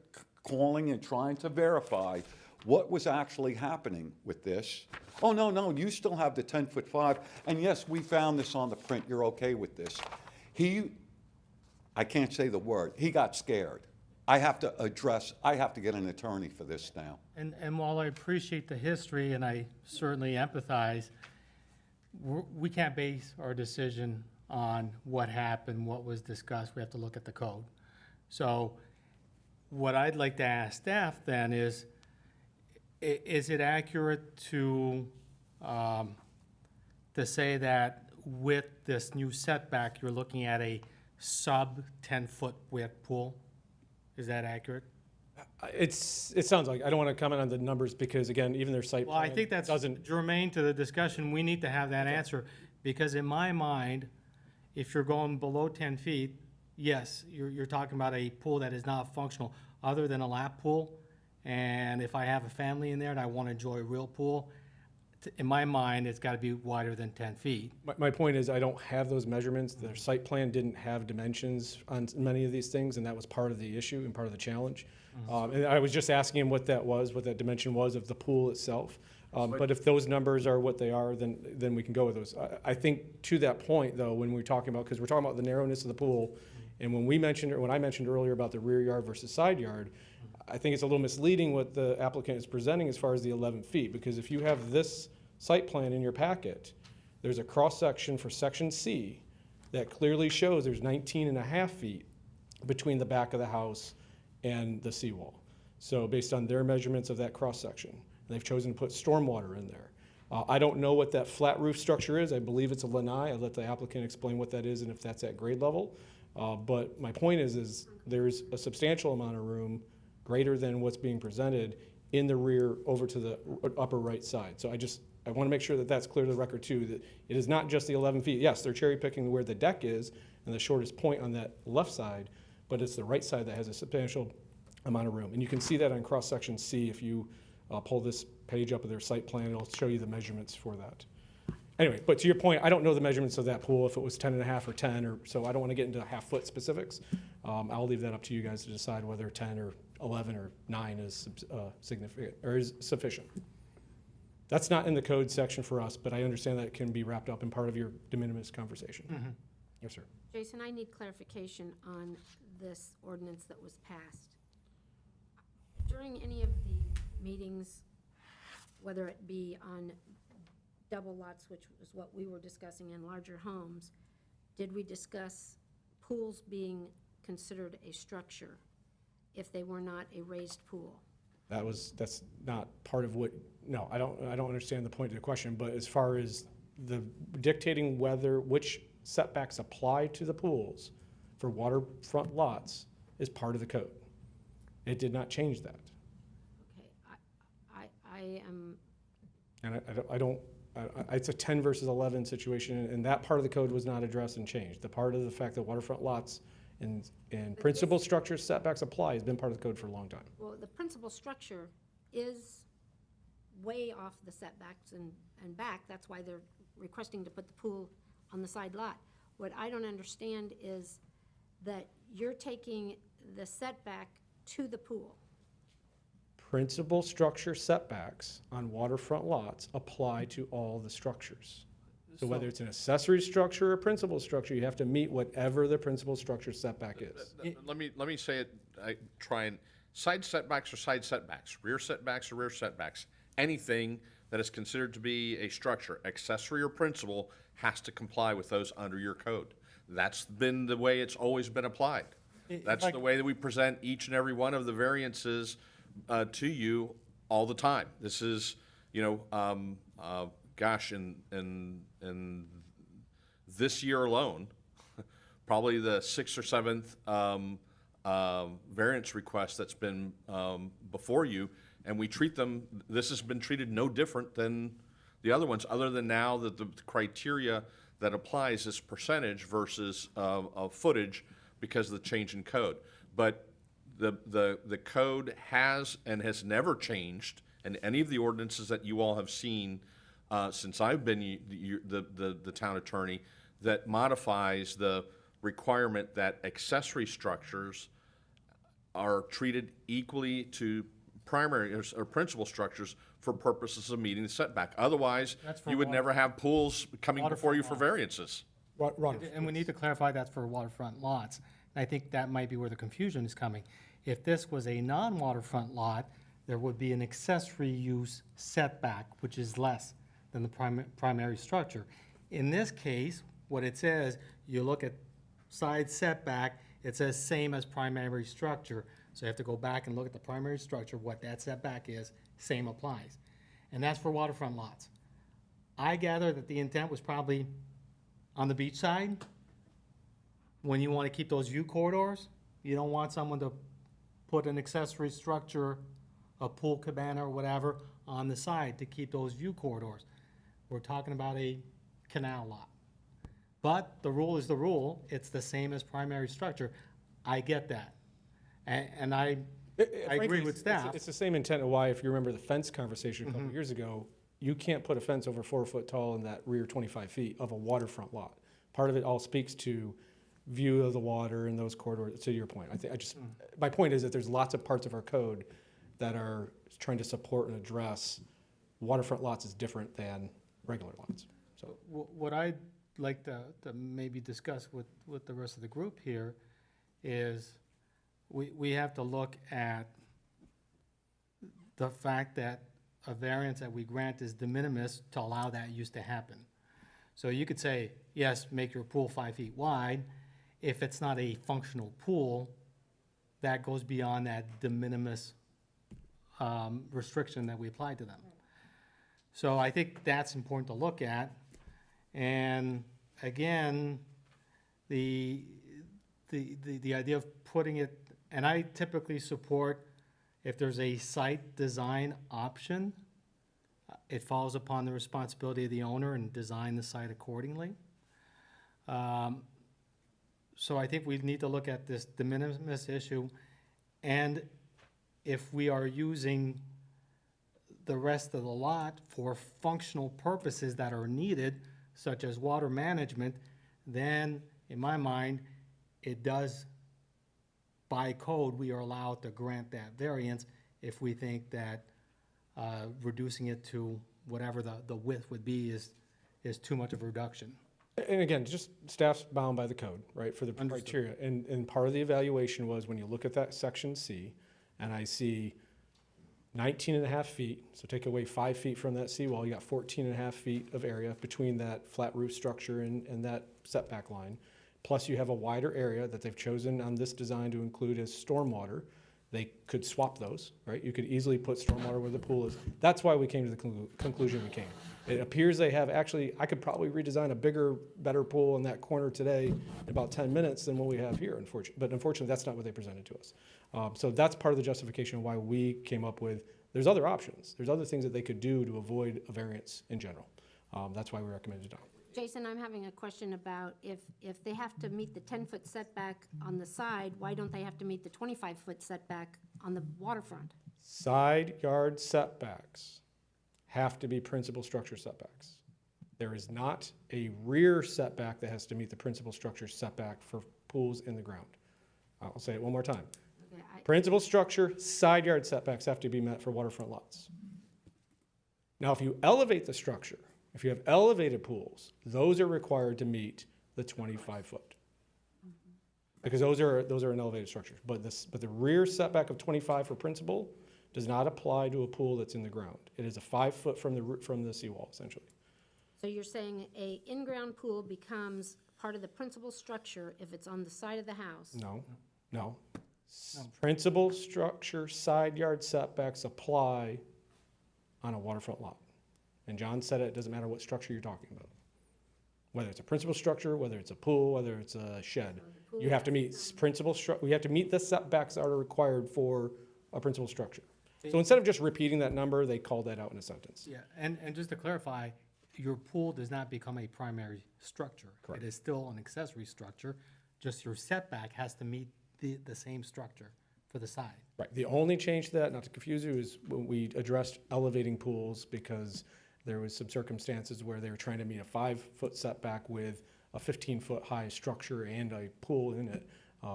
calling and trying to verify what was actually happening with this. Oh, no, you still have the 10'5", and yes, we found this on the print, you're okay with this. I can't say the word, he got scared. I have to get an attorney for this now. And while I appreciate the history, and I certainly empathize, we can't base our decision on what happened, what was discussed. We have to look at the code. So what I'd like to ask staff then is it accurate to say that with this new setback, you're looking at a sub 10-foot width pool? Is that accurate? It sounds like, I don't want to comment on the numbers because again, even their site Well, I plan think that's doesn't. germane to the discussion. We need to have that answer, because in my mind, if you're going below 10 feet, yes, you're talking about a pool that is not functional, other than a lap pool. And if I have a family in there and I want to enjoy a real pool, in my mind, it's got to be wider than 10 feet. My point is, I don't have those measurements. Their site plan didn't have dimensions on many of these things, and that was part of the issue and part of the challenge. And I was just asking him what that dimension was of the pool itself. But if those numbers are what they are, then we can go with those. I think to that point, though, when we're talking about, because we're talking about the narrowness of the pool, and when I mentioned earlier about the rear yard versus side yard, I think it's a little misleading what the applicant is presenting as far as the 11 feet, because if you have this site plan in your packet, there's a cross-section for section C that clearly shows there's 19.5 feet between the back of the house and the seawall. So based on their measurements of that cross-section, they've chosen to put stormwater in there. I don't know what that flat roof structure is. I believe it's a lanai. I'll let the applicant explain what that is and if that's at grade level. But my point is there's a substantial amount of room, greater than what's being presented, in the rear over to the upper right side. So I want to make sure that that's clear to the record too, that it is not just the 11 feet. Yes, they're cherry picking where the deck is and the shortest point on that left side, but it's the right side that has a substantial amount of room. And you can see that on cross-section C if you pull this page up of their site plan. It'll show you the measurements for that. Anyway, but to your point, I don't know the measurements of that pool, if it was 10.5 or 10, or so I don't want to get into half-foot specifics. I'll leave that up to you guys to decide whether 10 or 11 or 9 is significant or is sufficient. That's not in the code section for us, but I understand that it can be wrapped up in part of your de minimis conversation. Yes, sir. Jason, I need clarification on this ordinance that was passed. During any of the meetings, whether it be on double lots, which was what we were discussing, in larger homes, did we discuss pools being considered a structure if they were not a raised pool? That's not part of what, no, I don't understand the point of the question, but as far as the dictating which setbacks apply to the pools for waterfront lots is part of the code. It did not change that. Okay, I am, And it's a 10 versus 11 situation, and that part of the code was not addressed and changed. The part of the fact that waterfront lots and principal structure setbacks apply has been part of the code for a long time. well, the principal structure is way off the setbacks and back. That's why they're requesting to put the pool on the side lot. What I don't understand is that you're taking the setback to the pool. Principal structure setbacks on waterfront lots apply to all the structures. So whether it's an accessory structure or a principal structure, you have to meet whatever the principal structure setback is. Let me say it, side setbacks are side setbacks, rear setbacks are rear setbacks. Anything that is considered to be a structure, accessory or principal, has to comply with those under your code. That's been the way it's always been applied. That's the way that we present each and every one of the variances to you all the time. This is, gosh, in this year alone, probably the 6th or 7th variance request that's been before you, and we treat them, this has been treated no different than the other ones, other than now that the criteria that applies is percentage versus footage because of the change in code. But the code has and has never changed, and any of the ordinances that you all have seen since I've been the town attorney, that modifies the requirement that accessory structures are treated equally to primary or principal structures for purposes of meeting the setback. Otherwise, That's for you would never have pools coming before you for waterfront variances. Ron, And we need to clarify that's for waterfront lots. And I think that might be where the confusion is coming. If this was a non-waterfront lot, there would be an accessory use setback, which is less than the primary structure. In this case, what it says, you look at side setback, it says same as primary structure. So you have to go back and look at the primary structure, what that setback is, same applies. And that's for waterfront lots. I gather that the intent was probably on the beach side, when you want to keep those view corridors, you don't want someone to put an accessory structure, a pool cabana or whatever, on the side to keep those view corridors. We're talking about a canal lot. But the rule is the rule, it's the same as primary structure. I get that. And I frankly, agree with it's- staff. It's the same intent of why, if you remember the fence conversation a couple of years ago, you can't put a fence over 4 foot tall in that rear 25 feet of a waterfront lot. Part of it all speaks to view of the water and those corridors, to your point. My point is that there's lots of parts of our code that are trying to support and address waterfront lots is different than regular lots. So What I'd like to maybe discuss with the rest of the group here is we have to look at the fact that a variance that we grant is de minimis to allow that use to happen. So you could say, yes, make your pool 5 feet wide. If it's not a functional pool, that goes beyond that de minimis restriction that we applied to them. So I think that's important to look at. And again, the idea of putting it, and I typically support if there's a site design option, it falls upon the responsibility of the owner and design the site accordingly. So I think we need to look at this de minimis issue, and if we are using the rest of the lot for functional purposes that are needed, such as water management, then, in my mind, it does, by code, we are allowed to grant that variance if we think that reducing it to whatever the width would be is too much of a reduction. And again, just staff's bound by the code, right, for the criteria. And part of the evaluation was when you look at that section C, and I see 19 and a half feet, so take away 5 feet from that seawall, you got 14 and a half feet of area between that flat roof structure and that setback line. Plus you have a wider area that they've chosen on this design to include as stormwater. They could swap those, right? You could easily put stormwater where the pool is. That's why we came to the conclusion we came. It appears they have, actually, I could probably redesign a bigger, better pool in that corner today in about 10 minutes than what we have here, but unfortunately, that's not what they presented to us. So that's part of the justification of why we came up with, there's other options. There's other things that they could do to avoid a variance in general. That's why we recommended it. Jason, I'm having a question about if they have to meet the 10-foot setback on the side, why don't they have to meet the 25-foot setback on the waterfront? Side yard setbacks have to be principal structure setbacks. There is not a rear setback that has to meet the principal structure setback for pools in the ground. I'll say it one more time. Okay, Principal structure, side yard setbacks have to be met for waterfront lots. Now, if you elevate the structure, if you have elevated pools, those are required to meet the 25-foot. Because those are an elevated structure. But the rear setback of 25 for principal does not apply to a pool that's in the ground. It is a 5 foot from the seawall, essentially. So you're saying a in-ground pool becomes part of the principal structure if it's on the side of the house? No. Principal structure, side yard setbacks apply on a waterfront lot. And John said it doesn't matter what structure you're talking about. Whether it's a principal structure, whether it's a pool, whether it's a shed. You have to meet we have to meet the setbacks that are required for a principal structure. So instead of just repeating that number, they called that out in a sentence. Yeah, and just to clarify, your pool does not become a primary structure. Correct. It is still an accessory structure, just your setback has to meet the same structure for the side. Right, the only change to that, not to confuse you, is when we addressed elevating pools because there was some circumstances where they were trying to meet a 5-foot setback with a 15-foot high structure and a pool in it.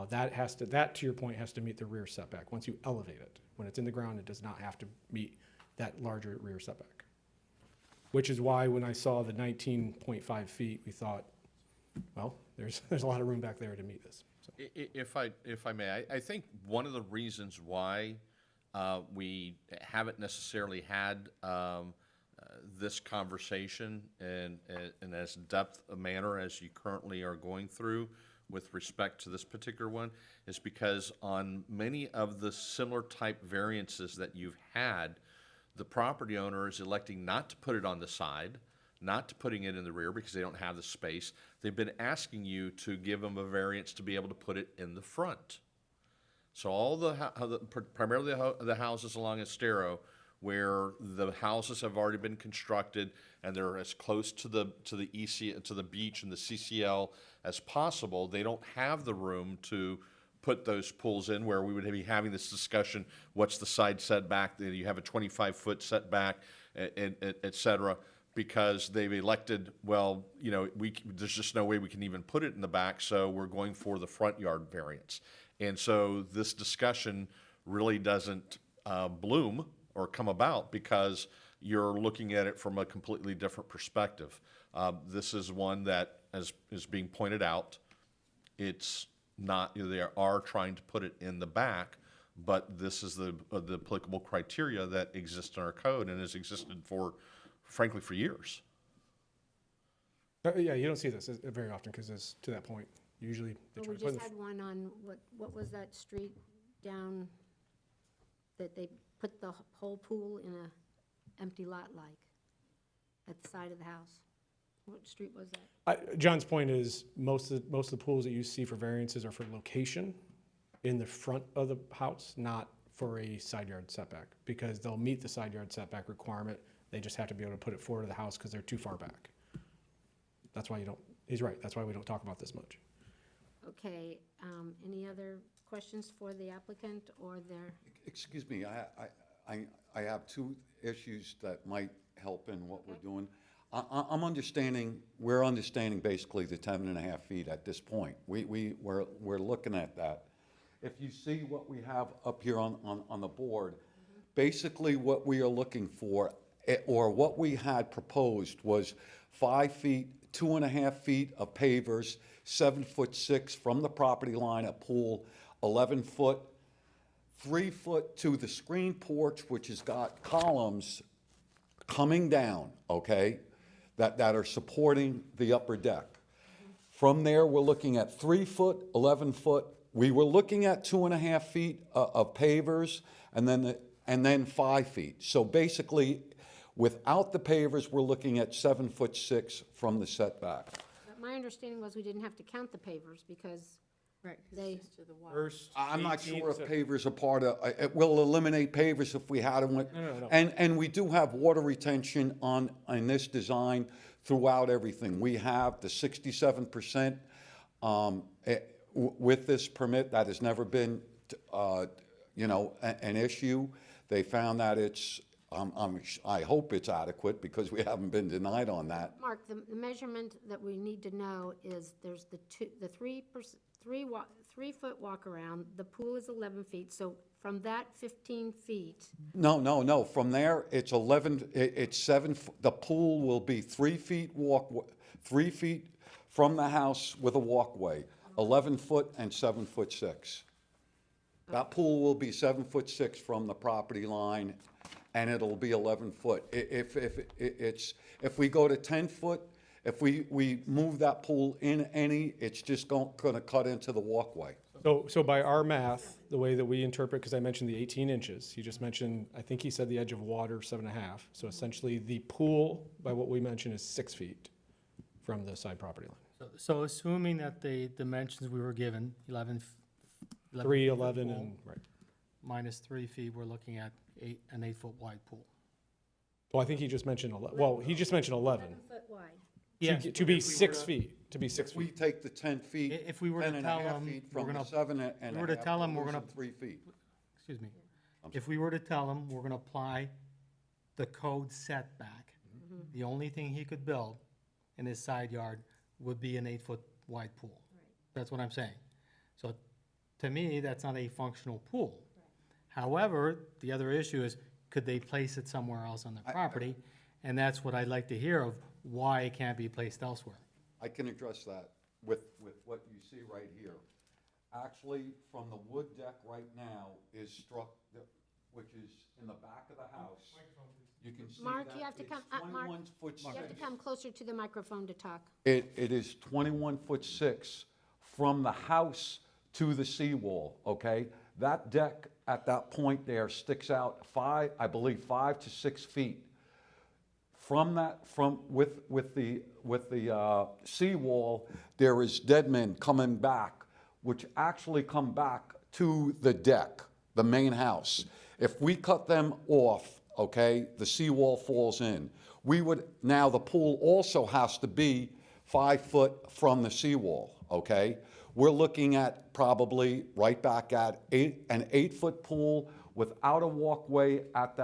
That to your point, has to meet the rear setback once you elevate it. When it's in the ground, it does not have to meet that larger rear setback. Which is why when I saw the 19.5 feet, we thought, well, there's a lot of room back there to meet this. So. If I may, I think one of the reasons why we haven't necessarily had this conversation in as depth a manner as you currently are going through with respect to this particular one is because on many of the similar type variances that you've had, the property owner is electing not to put it on the side, not to putting it in the rear because they don't have the space. They've been asking you to give them a variance to be able to put it in the front. So all primarily the houses along Estero, where the houses have already been constructed and they're as close to the beach and the CCL as possible, they don't have the room to put those pools in where we would be having this discussion, what's the side setback, you have a 25-foot setback, et cetera, because they've elected, well, there's just no way we can even put it in the back, so we're going for the front yard variance. And so this discussion really doesn't bloom or come about because you're looking at it from a completely different perspective. This is one that, as is being pointed out, it's not, they are trying to put it in the back, but this is the applicable criteria that exists in our code and has existed for, frankly, for years. Yeah, you don't see this very often because to that point, usually they Well, try we to put just in had one on, what was that street down, that they put the whole pool in a empty lot like, at the side of the house? What street was that? John's point is most of the pools that you see for variances are for location in the front of the house, not for a side yard setback, because they'll meet the side yard setback requirement. They just have to be able to put it forward of the house because they're too far back. That's why he's right, that's why we don't talk about this much. Okay, any other questions for the applicant or their? Excuse me, I have two issues that might help in what we're doing. We're understanding basically the 10.5 feet at this point. We're looking at that. If you see what we have up here on the board, basically what we are looking for, or what we had proposed was 5 feet, 2.5 feet of pavers, 7'6" from the property line, a pool, 11 foot, 3 foot to the screen porch, which has got columns coming down, okay, that are supporting the upper deck. From there, we're looking at 3 foot, 11 foot. We were looking at 2.5 feet of pavers, and then 5 feet. So basically, without the pavers, we're looking at 7'6" from the setback. But my understanding was we didn't have to count the pavers because Right, 'cause they, it's just to the water. First, I'm not 18 sure if to- pavers are part of, it will eliminate pavers if we had them. No. And we do have water retention in this design throughout everything. We have the 67% with this permit. That has never been, an issue. They found that it's, I hope it's adequate because we haven't been denied on that. Mark, the measurement that we need to know is there's the 3 3-foot walk-around, the pool is 11 feet, so from that 15 feet, No, from there, it's 11, it's 7, the pool will be 3 feet 3 feet from the house with a walkway, 11 foot and 7'6". That pool will be 7'6" from the property line, and it'll be 11 foot. If we go to 10 foot, if we move that pool in any, it's just gonna cut into the walkway. So by our math, the way that we interpret, because I mentioned the 18 inches, he just mentioned, I think he said the edge of water, 7.5. So essentially, the pool, by what we mentioned, is 6 feet from the side property line. So assuming that the dimensions we were given, 11. 3, feet 11, pool and, right. Minus 3 feet, we're looking at an 8-foot wide pool. Well, I think he just mentioned, well, he just mentioned 11. 11-foot wide. Yes, To be if we were 6 to- feet, to be 6 If we feet. take the 10 feet, If we were to 10 and a tell half them, feet we're from the gonna, 7 and a half, we were to tell them we're losing gonna- 3 feet. excuse me, if we were to tell him we're gonna apply the code setback, the only thing he could build in his side yard would be an 8-foot wide pool. That's what I'm saying. So to me, that's not a functional pool. However, the other issue is, could they place it somewhere else on the property? And that's what I'd like to hear of, why it can't be placed elsewhere. I can address that with what you see right here. Actually, from the wood deck right now is struck, which is in the back of the house. You can see Mark, that you have to it's come up, Mark. 21 foot You have to 6. come closer to the microphone to talk. It is 21'6" from the house to the seawall, okay? That deck at that point there sticks out 5 to 6 feet. From that, with the seawall, there is dead men coming back, which actually come back to the deck, the main house. If we cut them off, okay, the seawall falls in. Now the pool also has to be 5 foot from the seawall, okay? We're looking at probably right back at an 8-foot pool without a walkway at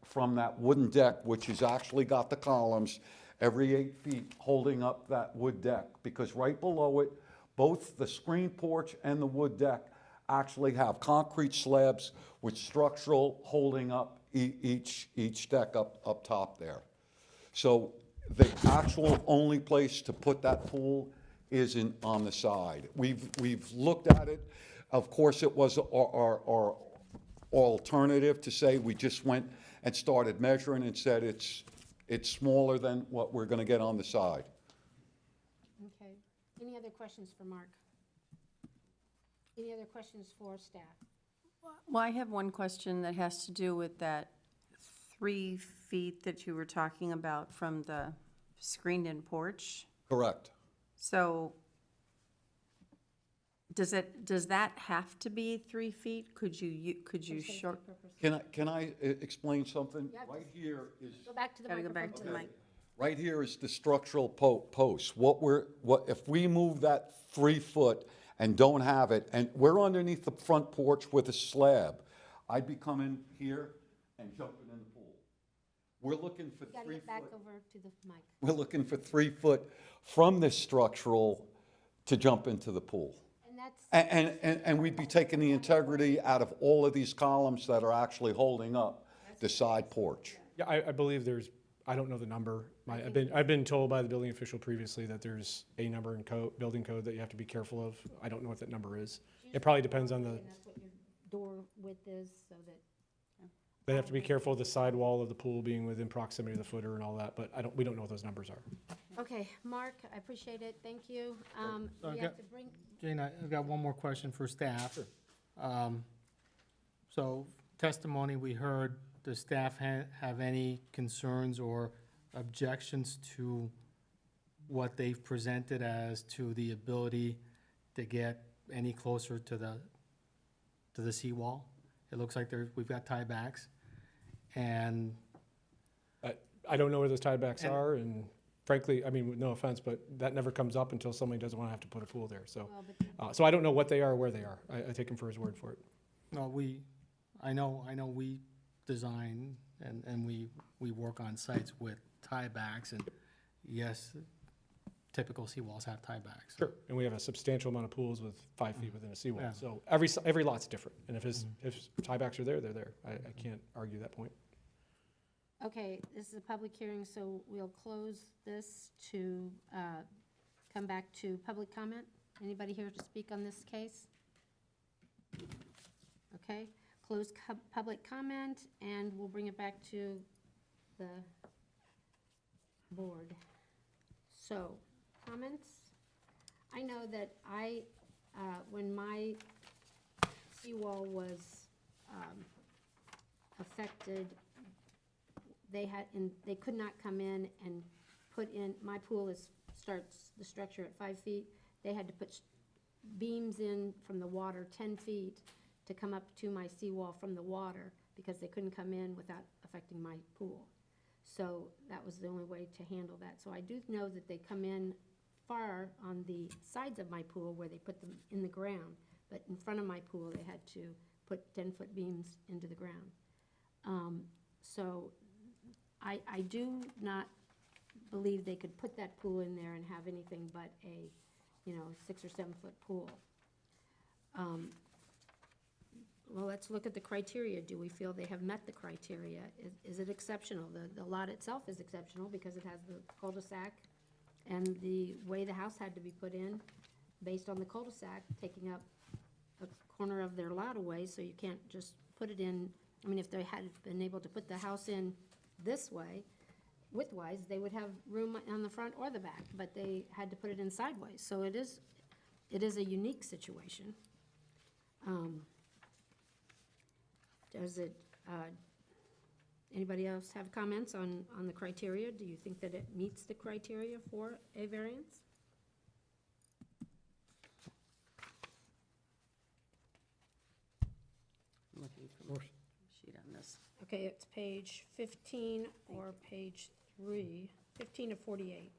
from that wooden deck, which has actually got the columns every 8 feet holding up that wood deck. Because right below it, both the screen porch and the wood deck actually have concrete slabs with structural holding up each deck up top there. So the actual only place to put that pool is on the side. We've looked at it. Of course, it was our alternative to say we just went and started measuring and said it's smaller than what we're gonna get on the side. Okay. Any other questions for Mark? Any other questions for staff? Well, I have one question that has to do with that 3 feet that you were talking about from the screened-in porch. Correct. So does that have to be 3 feet? Could you short? Can I explain something? Yeah. Right here is, Go back to the Gotta go microphone. back to the mic. right here is the structural post. If we move that 3 foot and don't have it, and we're underneath the front porch with a slab, I'd be coming here and jumping in the pool. We're looking for You gotta 3 get back foot, over to the mic. we're looking for 3 foot from this structural to jump into the pool. And that's, And we'd be taking the integrity out of all of these columns that are actually holding up the side porch. Yeah, I believe there's, I don't know the number. I've been told by the building official previously that there's a number in building code that you have to be careful of. I don't know what that number is. It probably depends on the, and that's what your door width is, so that, they have to be careful of the sidewall of the pool being within proximity of the footer and all that, but we don't know what those numbers are. okay, Mark, I appreciate it, thank you. So We I have got- to bring, Jane, I've got one more question for staff. So testimony we heard, does staff have any concerns or objections to what they've presented as to the ability to get any closer to the seawall? It looks like we've got tiebacks, and I don't know where those tiebacks And- are, and frankly, I mean, no offense, but that never comes up until somebody doesn't want to have to put a pool there, so. well, but So I don't know what they are or where they are. I take him for his word for it. no, I know we design and we work on sites with tiebacks, and yes, typical seawalls have tiebacks. Sure, and we have a substantial amount of pools with 5 feet within a seawall. Yeah. So every lot's different, and if tiebacks are there, they're there. I can't argue that point. Okay, this is a public hearing, so we'll close this to come back to public comment. Anybody here to speak on this case? Okay, close public comment, and we'll bring it back to the board. So, comments? I know that when my seawall was affected, they could not come in and put in, my pool starts the structure at 5 feet. They had to put beams in from the water 10 feet to come up to my seawall from the water because they couldn't come in without affecting my pool. So that was the only way to handle that. So I do know that they come in far on the sides of my pool where they put them in the ground, but in front of my pool, they had to put 10-foot beams into the ground. So I do not believe they could put that pool in there and have anything but a, 6 or 7 foot pool. Well, let's look at the criteria. Do we feel they have met the criteria? Is it exceptional? The lot itself is exceptional because it has the cul-de-sac and the way the house had to be put in based on the cul-de-sac taking up a corner of their lot away, so you can't just put it in. I mean, if they had been able to put the house in this way, widthwise, they would have room on the front or the back, but they had to put it in sideways. So it is a unique situation. Does it, anybody else have comments on the criteria? Do you think that it meets the criteria for a variance? I'm looking for my sheet on this. Okay, it's page 15 or page 3, 15 of 48.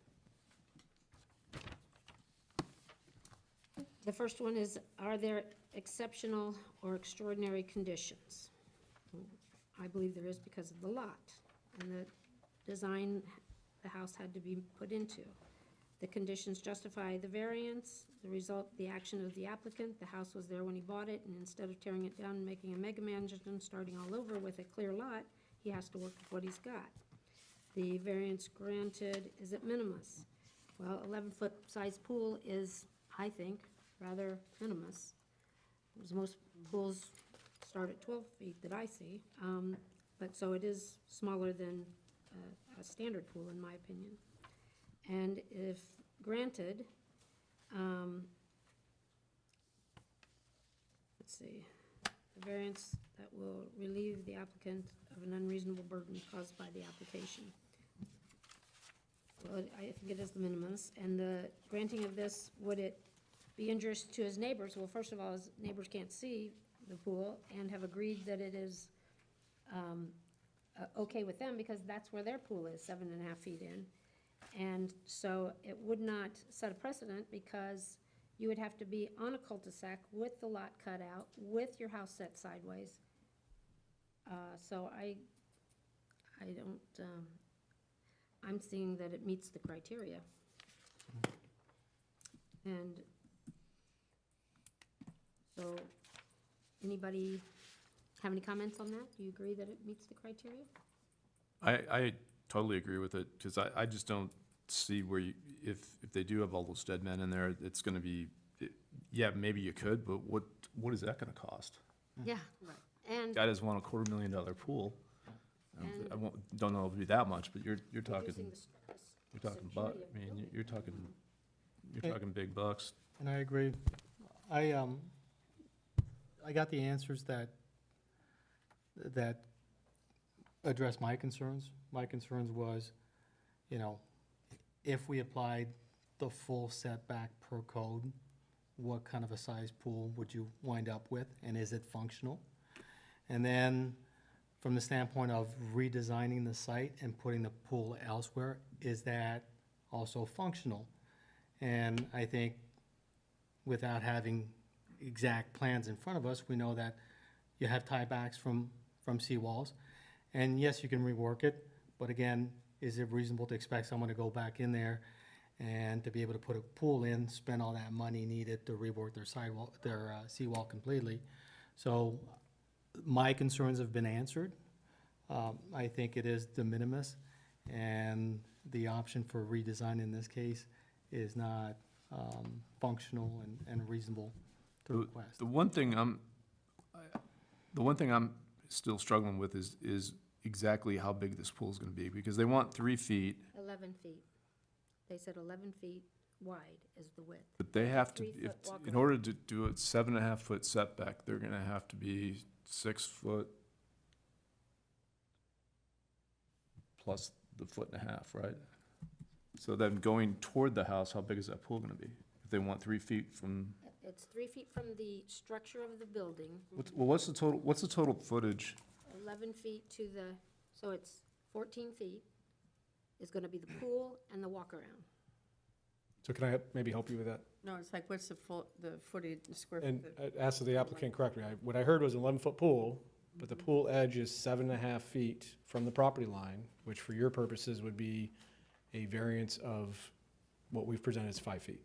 The first one is, are there exceptional or extraordinary conditions? I believe there is because of the lot and the design the house had to be put into. The conditions justify the variance, the result, the action of the applicant. The house was there when he bought it, and instead of tearing it down and making a mega mansion, starting all over with a clear lot, he has to work with what he's got. The variance granted is at minimus. Well, 11-foot size pool is, I think, rather minimus. Because most pools start at 12 feet that I see, but so it is smaller than a standard pool, in my opinion. And if granted, let's see, the variance that will relieve the applicant of an unreasonable burden caused by the application. Well, I think it is the minimus, and the granting of this, would it be injurious to his neighbors? Well, first of all, his neighbors can't see the pool and have agreed that it is okay with them because that's where their pool is, 7.5 feet in. And so it would not set a precedent because you would have to be on a cul-de-sac with the lot cut out, with your house set sideways. So I don't, I'm seeing that it meets the criteria. And so, anybody have any comments on that? Do you agree that it meets the criteria? I totally agree with it, because I just don't see where you, if they do have all those dead men in there, it's gonna be, yeah, maybe you could, but what is that gonna cost? Yeah, and, Guy doesn't want a $250,000 pool. And- I don't know if it'd be that much, but you're talking, reducing you're talking security of I mean, building. you're talking big bucks. And I agree. I got the answers that address my concerns. My concerns was, if we applied the full setback per code, what kind of a size pool would you wind up with, and is it functional? And then, from the standpoint of redesigning the site and putting the pool elsewhere, is that also functional? And I think without having exact plans in front of us, we know that you have tiebacks from seawalls. And yes, you can rework it, but again, is it reasonable to expect someone to go back in there and to be able to put a pool in, spend all that money needed to rework their sidewalk, their seawall completely. So my concerns have been answered. I think it is de minimis, and the option for redesign in this case is not functional and reasonable to request. The one thing I'm still struggling with is exactly how big this pool is gonna be, because they want 3 feet, 11 feet. They said 11 feet wide is the width. but they have to, 3-foot if, walk in around. order to do a 7.5-foot setback, they're gonna have to be 6 foot plus the 1.5 foot, right? So then going toward the house, how big is that pool gonna be? If they want 3 feet from, It's 3 feet from the structure of the building, what's the total footage? 11 feet to the, so it's 14 feet is going to be the pool and the walk-around. So can I maybe help you with that? No, it's like, what's the footage, square And foot? ask the applicant correctly. What I heard was an 11-foot pool, but the pool edge is 7.5 feet from the property line, which for your purposes would be a variance of what we've presented as 5 feet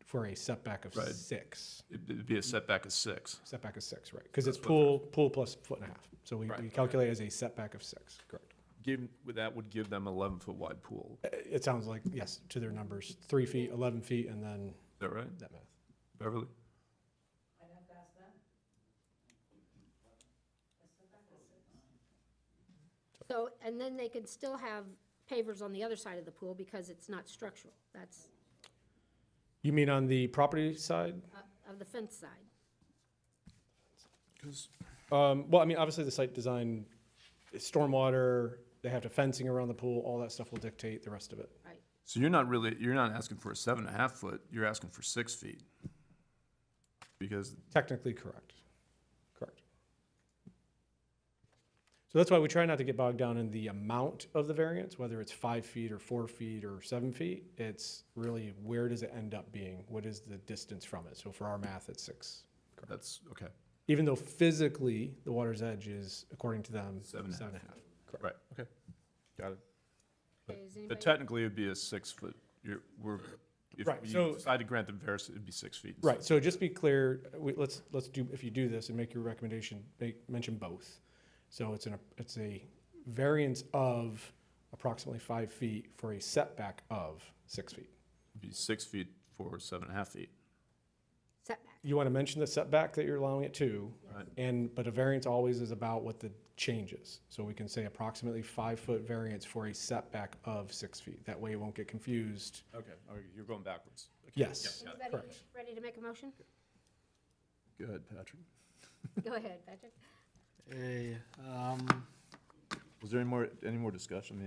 for a setback of Right. 6. It'd be a setback of 6. Setback of 6, right? Because it's That's what pool plus 1.5 foot. So we Right. calculate as a setback of 6, correct? That would give them 11-foot wide pool. Is It sounds like, yes, to their numbers, 3 feet, 11 feet, and then that right? that math. Beverly? So, and then they could still have pavers on the other side of the pool because it's not structural. That's You mean on the property side? of the fence side. Well, I mean, obviously the site design, stormwater, they have to fencing around the pool, all that stuff will dictate the rest of it. Right. So you're not asking for a 7.5 foot, you're asking for 6 feet. Because, Technically correct. Correct. So that's why we try not to get bogged down in the amount of the variance, whether it's 5 feet or 4 feet or 7 feet. It's really, where does it end up being? What is the distance from it? So for our math, it's 6. that's, okay, Even though physically, the water's edge is, according to them, 7.5. 7.5. Correct. right, okay, got it. Okay, is But anybody- technically, it'd be a 6 foot, if Right, we so- decide to grant the variance, it'd be 6 feet. Right, so just be clear, let's do, if you do this and make your recommendation, mention both. So it's a variance of approximately 5 feet for a setback of 6 feet. It'd be 6 feet for 7.5 feet. Setback. You want to mention the setback that you're allowing it to, Right. but a variance always is about what the change is. So we can say approximately 5-foot variance for a setback of 6 feet. That way it won't get confused. Okay, you're going backwards. Okay. Yes, Yeah, got it. Anybody correct. ready to make a motion? Go ahead, Patrick. Go ahead, Patrick. Hey, Was there any more discussion?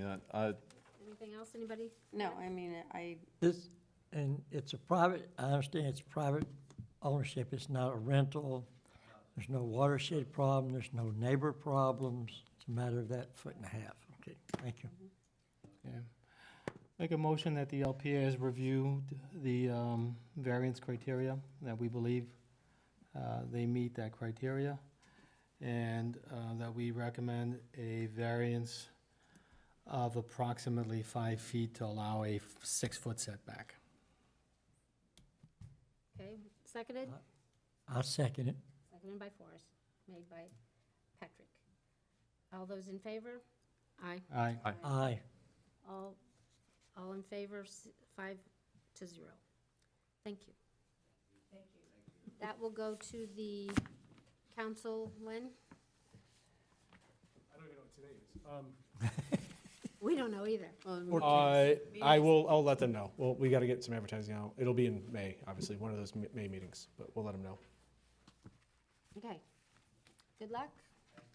Anything else, anybody? No, I mean, This, and it's a private, I understand it's private ownership, it's not a rental. There's no watershed problem, there's no neighbor problems. It's a matter of that 1.5 feet. Okay, thank you. yeah. Make a motion that the LPA has reviewed the variance criteria, that we believe they meet that criteria, and that we recommend a variance of approximately 5 feet to allow a 6-foot setback. Okay, seconded? I'll second it. Seconded by Forrest, made by Patrick. All those in favor? Aye. Aye. Aye. All in favor, 5-0. Thank you. Thank you. That will go to the council when? I don't even know what today is. We don't know either. I'll let them know. Well, we got to get some advertising out. It'll be in May, obviously, one of those May meetings, but we'll let them know. Okay. Good luck.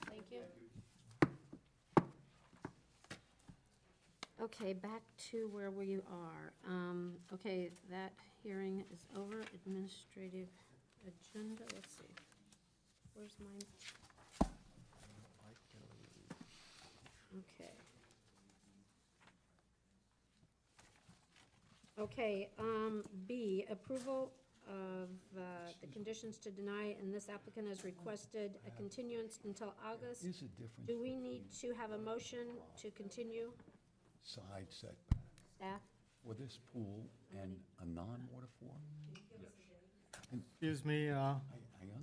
Thank you. Okay, back to where we are. Okay, that hearing is over. Administrative agenda, let's see. Where's mine? Okay. Okay, B, approval of the conditions to deny, and this applicant has requested a continuance until August. Is it different Do we need to have a motion to continue, side setback? staff? for this pool and a non-water form? Excuse me, I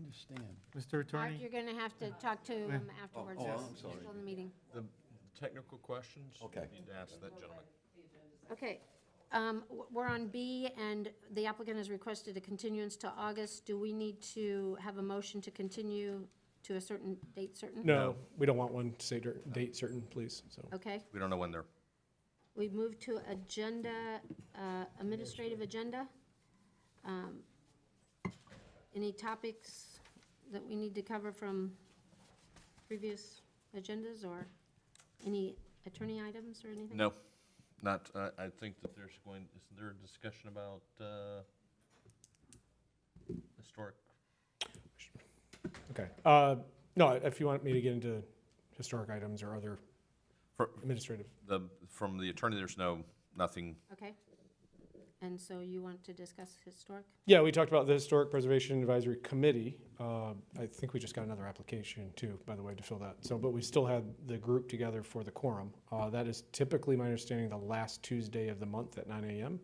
understand. Mr. Mark, Attorney? you're gonna have to talk to him afterwards. oh, We're I'm sorry. still in the meeting. The technical questions? Okay. You need to ask that gentleman. Okay, we're on B, and the applicant has requested a continuance to August. Do we need to have a motion to continue to a certain date certain? No, we don't want one to say date certain, please, so. Okay, We don't know when they're, we move to agenda, administrative agenda. Any topics that we need to cover from previous agendas, or any attorney items or anything? no, not, I think that there's going, isn't there a discussion about historic? Okay. No, if you want me to get into historic items or other For- administrative. From the attorney, there's nothing. Okay, and so you want to discuss historic? Yeah, we talked about the Historic Preservation Advisory Committee. I think we just got another application too, by the way, to fill that. So, but we still had the group together for the quorum. That is typically, my understanding, the last Tuesday of the month at 9 a.m.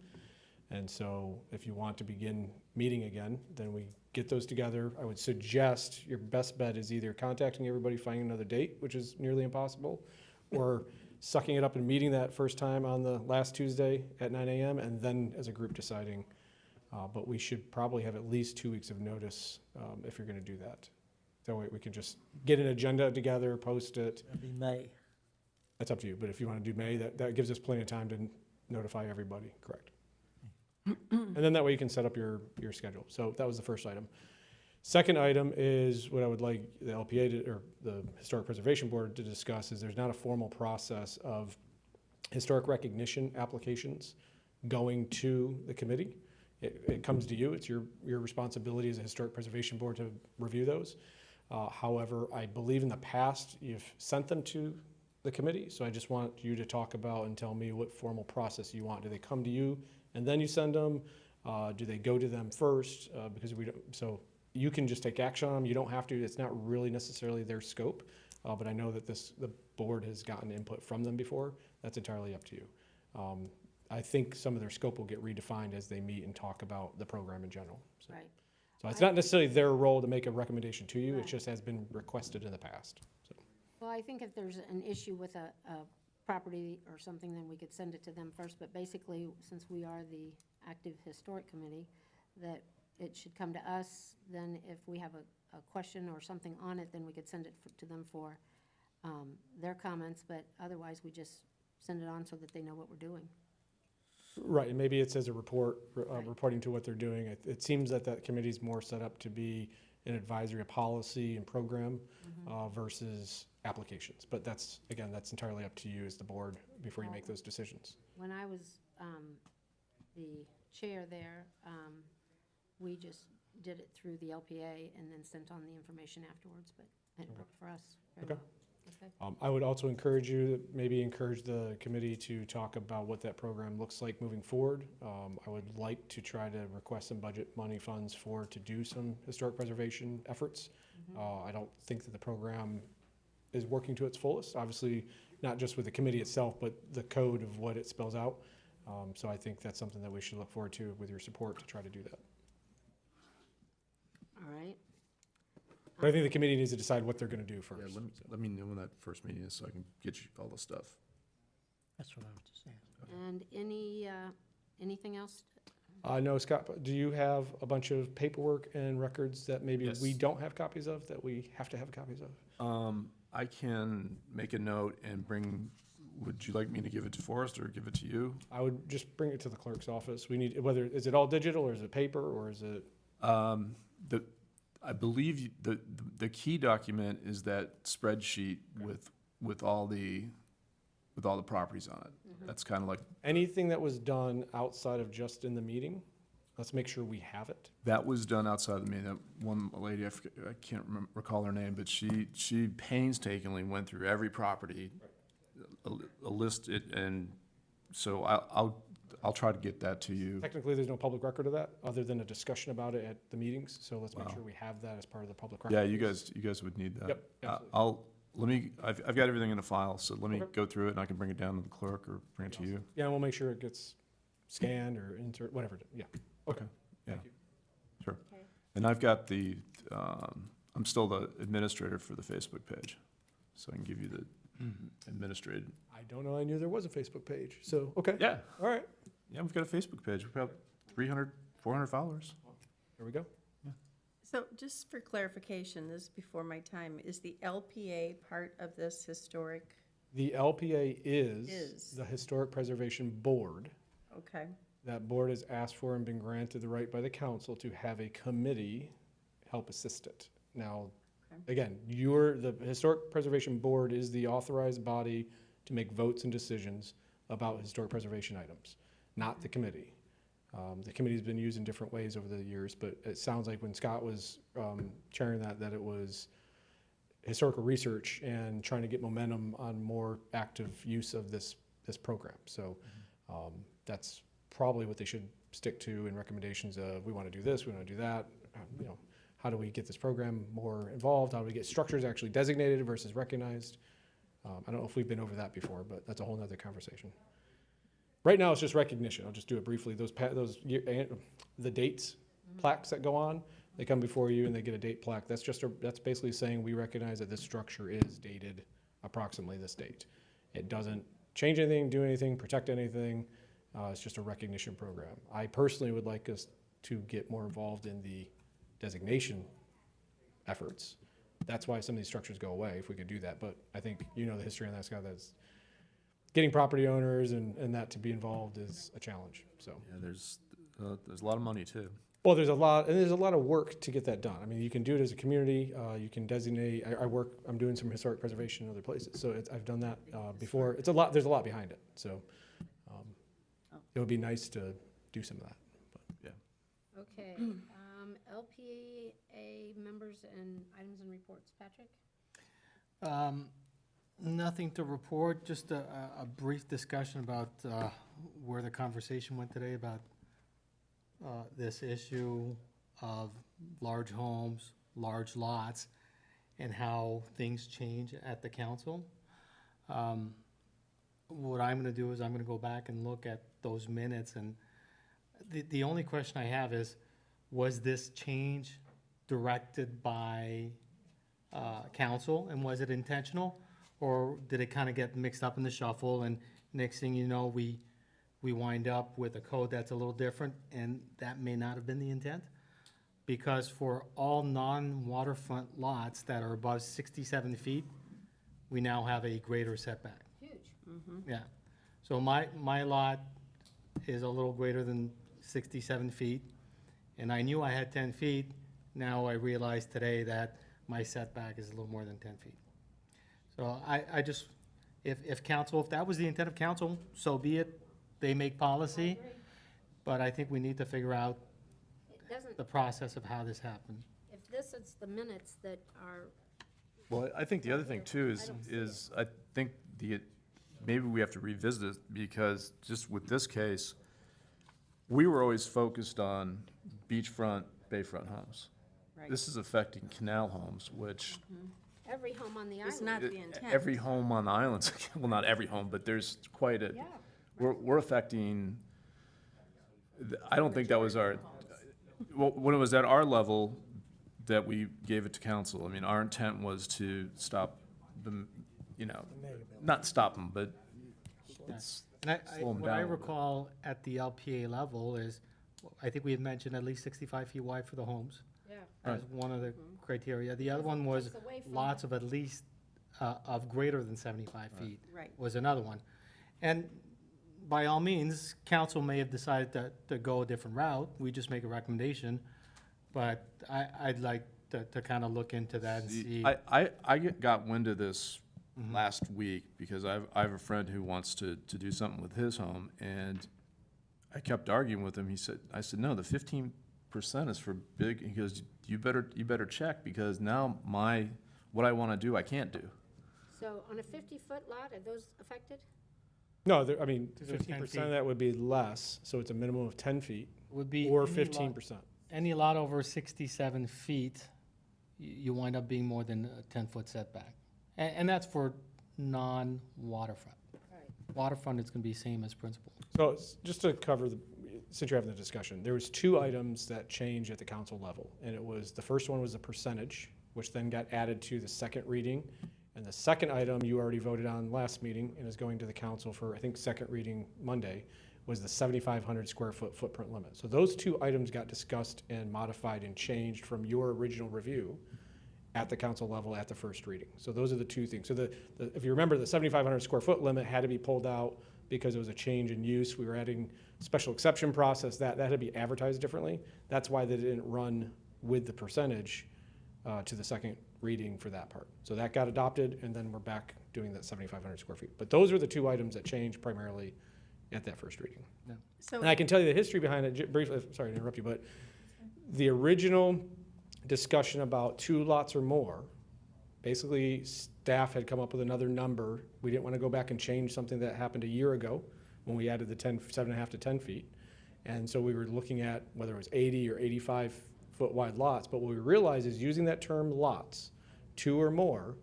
And so if you want to begin meeting again, then we get those together. I would suggest your best bet is either contacting everybody, finding another date, which is nearly impossible, or sucking it up and meeting that first time on the last Tuesday at 9 a.m. and then as a group deciding. But we should probably have at least 2 weeks of notice if you're going to do that. That way we can just get an agenda together, post it. It'll be May. That's up to you. But if you want to do May, that gives us plenty of time to notify everybody, correct? And then that way you can set up your schedule. So that was the first item. Second item is what I would like the LPA or the Historic Preservation Board to discuss is there's not a formal process of historic recognition applications going to the committee. It comes to you. It's your responsibility as a Historic Preservation Board to review those. However, I believe in the past you've sent them to the committee. So I just want you to talk about and tell me what formal process you want. Do they come to you and then you send them? Do they go to them first? Because we don't, so you can just take action on them. You don't have to. It's not really necessarily their scope. But I know that the board has gotten input from them before. That's entirely up to you. I think some of their scope will get redefined as they meet and talk about the program in general. So, Right. so it's not necessarily their role to make a recommendation to you. It Right. just has been requested in the past. So. Well, I think if there's an issue with a property or something, then we could send it to them first. But basically, since we are the active historic committee, that it should come to us. Then if we have a question or something on it, then we could send it to them for their comments. But otherwise, we just send it on so that they know what we're doing. Right, and maybe it says a report, Right. reporting to what they're doing. It seems that that committee's more set up to be an advisory, a policy and program versus applications. But that's, again, that's entirely up to you as the board before you make those decisions. When I was the chair there, we just did it through the LPA and then sent on the information afterwards, but it worked for us very Okay. well. Okay. I would also encourage you, maybe encourage the committee to talk about what that program looks like moving forward. I would like to try to request some budget money funds to do some historic preservation efforts. I don't think that the program is working to its fullest, obviously, not just with the committee itself, but the code of what it spells out. So I think that's something that we should look forward to with your support to try to do that. All right. But I think the committee needs to decide what they're gonna do Yeah, first. let me know when that first meeting is so I can get you all the stuff. That's what I was just saying. And anything else? No, Scott, do you have a bunch of paperwork and records that maybe we Yes. don't have copies of, that we have to have copies of? I can make a note and would you like me to give it to Forrest or give it to you? I would just bring it to the clerk's office. We need, is it all digital, or is it paper, or is it? I believe the key document is that spreadsheet with all the properties on it. That's kind of like, Anything that was done outside of just in the meeting, let's make sure we have it. that was done outside of me. That one lady, I can't recall her name, but she painstakingly went through every property, a list it, and so I'll try to get that to you. Technically, there's no public record of that, other than a discussion about it at the meetings, so let's make Wow. sure we have that as part of the public record. Yeah, you guys would need that. Yep, absolutely. I've got everything in a file, so let me Okay. go through it and I can bring it down to the clerk or bring it to you. Yeah, and we'll make sure it gets scan or insert, whatever, yeah. Okay, yeah, sure. Okay. And I've got I'm still the administrator for the Facebook page, so I can give you the administrated. I don't know, I knew there was a Facebook page, so, okay. Yeah, All right, yeah, we've got a Facebook page. We've got 300, 400 followers. there we go. So just for clarification, this is before my time, is the LPA part of this historic? The LPA is Is. the Historic Preservation Board. Okay, That board has asked for and been granted the right by the council to have a committee help assist it. Now, Okay. again, the Historic Preservation Board is the authorized body to make votes and decisions about historic preservation items, not the committee. The committee's been used in different ways over the years, but it sounds like when Scott was chairing that it was historical research and trying to get momentum on more active use of this program. So that's probably what they should stick to in recommendations of, we want to do this, we want to do that. How do we get this program more involved? How do we get structures actually designated versus recognized? I don't know if we've been over that before, but that's a whole nother conversation. Right now, it's just recognition. I'll just do it briefly. The dates, plaques that go on, they come before you and they get a date plaque. That's basically saying we recognize that this structure is dated approximately this date. It doesn't change anything, do anything, protect anything. It's just a recognition program. I personally would like us to get more involved in the designation efforts. That's why some of these structures go away, if we could do that. But I think the history on that, Scott, that's getting property owners and that to be involved is a challenge, so. Yeah, there's a lot of money too. Well, there's a lot of work to get that done. I mean, you can do it as a community, you can designate, I'm doing some historic preservation in other places, so I've done that before. There's a lot behind it, so it would be nice to do some of that. Okay, LPA members and items and reports. Patrick? Nothing to report, just a brief discussion about where the conversation went today about this issue of large homes, large lots, and how things change at the council. What I'm gonna do is I'm gonna go back and look at those minutes, and the only question I have is, was this change directed by council, and was it intentional? Or did it kind of get mixed up in the shuffle, and next thing you know, we wind up with a code that's a little different, and that may not have been the intent? Because for all non-waterfront lots that are above 67 feet, we now have a greater setback. Huge. Yeah. So my lot is a little greater than 67 feet, and I knew I had 10 feet. Now I realize today that my setback is a little more than 10 feet. So I just, if that was the intent of council, so be it. They make policy. agree. But I think we need to figure out It doesn't, the process of how this happened. if this is the minutes that are, Well, I think the other thing too is I think maybe we have to revisit it, because just with this case, we were always focused on beachfront, bayfront homes. right. This is affecting canal homes, which every home on the island. It's not the intent. every home on the islands, well, not every home, but there's quite a, Yeah. we're affecting, I don't think that was well, when it was at our level that we gave it to council, I mean, our intent was to stop them, not stop them, but it's, And slow 'em what I down a little bit. recall at the LPA level is, I think we had mentioned at least 65 feet wide for the homes Yeah. as one of the criteria. The other one was Takes away from lots of at least, of greater than 75 feet Right. was another one. And by all means, council may have decided to go a different route. We just make a recommendation. But I'd like to kind of look into that and see. I got wind of this last week because I have a friend who wants to do something with his home, and I kept arguing with him. I said, no, the 15% is for big. He goes, you better check, because now what I want to do, I can't do. So on a 50-foot lot, are those affected? No, 10 50% feet. of that would be less, so it's a minimum of 10 feet, Would be or any lot- 15%. Any lot over 67 feet, you wind up being more than a 10-foot setback. And that's for non-waterfront. Right. Waterfront, it's gonna be same as principal. So just to cover since you're having the discussion, there was 2 items that changed at the council level. And it was, the first one was the percentage, which then got added to the second reading. And the second item you already voted on last meeting and is going to the council for, I think, second reading Monday, was the 7,500 square foot footprint limit. So those 2 items got discussed and modified and changed from your original review at the council level at the first reading. So those are the 2 things. So if you remember, the 7,500 square foot limit had to be pulled out because it was a change in use. We were adding special exception process, that had to be advertised differently. That's why they didn't run with the percentage to the second reading for that part. So that got adopted, and then we're back doing that 7,500 square feet. But those are the 2 items that changed primarily at that first reading. So And I can tell you the history behind it briefly, sorry to interrupt you, but the original discussion about 2 lots or more, basically staff had come up with another number. We didn't want to go back and change something that happened a year ago when we added the 7.5 to 10 feet. And so we were looking at whether it was 80 or 85 foot wide lots. But what we realized is using that term lots, 2 or more,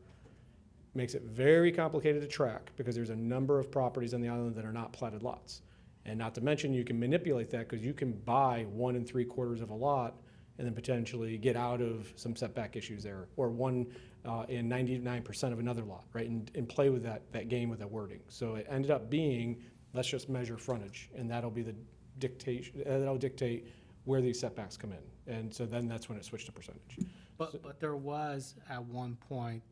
makes it very complicated to track because there's a number of properties on the island that are not platted lots. And not to mention, you can manipulate that because you can buy 1 3/4 of a lot and then potentially get out of some setback issues there, or 1 in 99% of another lot, right? And play with that game with that wording. So it ended up being, let's just measure frontage, and that'll be the dictation, that'll dictate where these setbacks come in. And so then that's when it switched to percentage. But there was at one point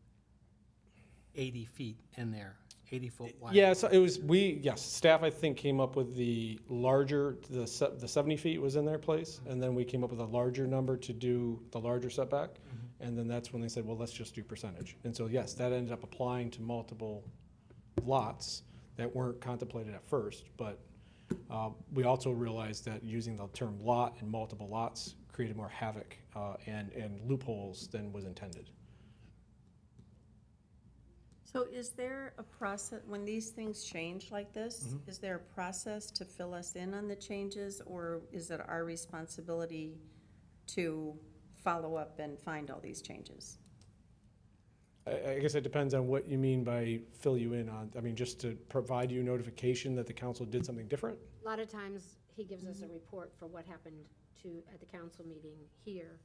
80 feet in there, 80 foot wide. Yeah, so it was, yes, staff, I think, came up with the larger, the 70 feet was in their place, and then we came up with a larger number to do the larger setback, and then that's when they said, well, let's just do percentage. And so, yes, that ended up applying to multiple lots that weren't contemplated at first, but we also realized that using the term lot and multiple lots created more havoc and loopholes than was intended. So is there a process, when these things change like this, is there a process to fill us in on the changes, or is it our responsibility to follow up and find all these changes? I guess it depends on what you mean by fill you in on. I mean, just to provide you notification that the council did something different? A lot of times, he gives us a report for what happened at the council meeting here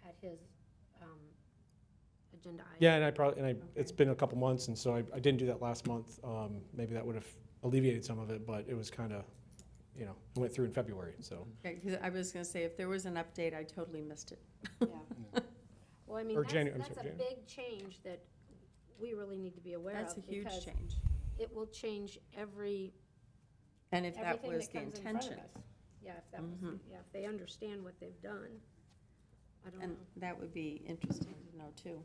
at his agenda item. Yeah, and it's been a couple months, and so I didn't do that last month. Maybe that would have alleviated some of it, but it was kind of, it went through in February, so. Okay, 'cause I was gonna say, if there was an update, I totally missed it. Yeah. Well, I mean, Or that's January, I'm a sorry, big change that we really need to be aware of. That's a huge because change. it will change And if that everything was that the comes in front of intention, us. Yeah, if that was, yeah, if they understand what they've done. I don't and know. that would be interesting to know too.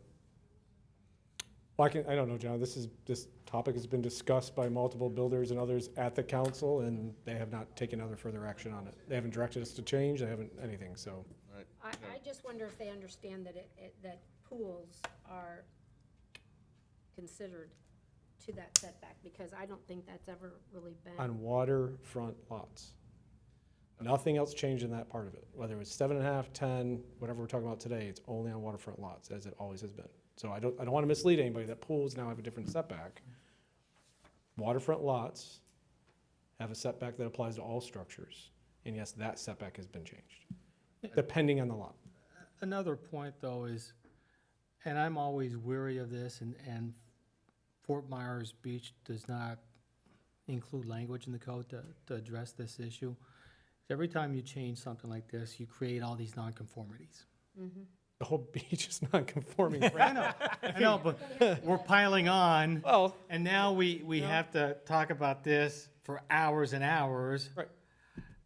Well, I don't know, John, this topic has been discussed by multiple builders and others at the council, and they have not taken other further action on it. They haven't directed us to change, they haven't anything, so. I just wonder if they understand that that pools are considered to that setback, because I don't think that's ever really been. On waterfront lots. Nothing else changed in that part of it. Whether it was 7.5, 10, whatever we're talking about today, it's only on waterfront lots, as it always has been. So I don't want to mislead anybody that pools now have a different setback. Waterfront lots have a setback that applies to all structures. And yes, that setback has been changed, depending on the lot. Another point, though, is, and I'm always weary of this, and Fort Myers Beach does not include language in the code to address this issue. Every time you change something like this, you create all these nonconformities. The whole beach is non-conforming. I know, but we're piling on, Well, and now we have to talk about this for hours and hours right.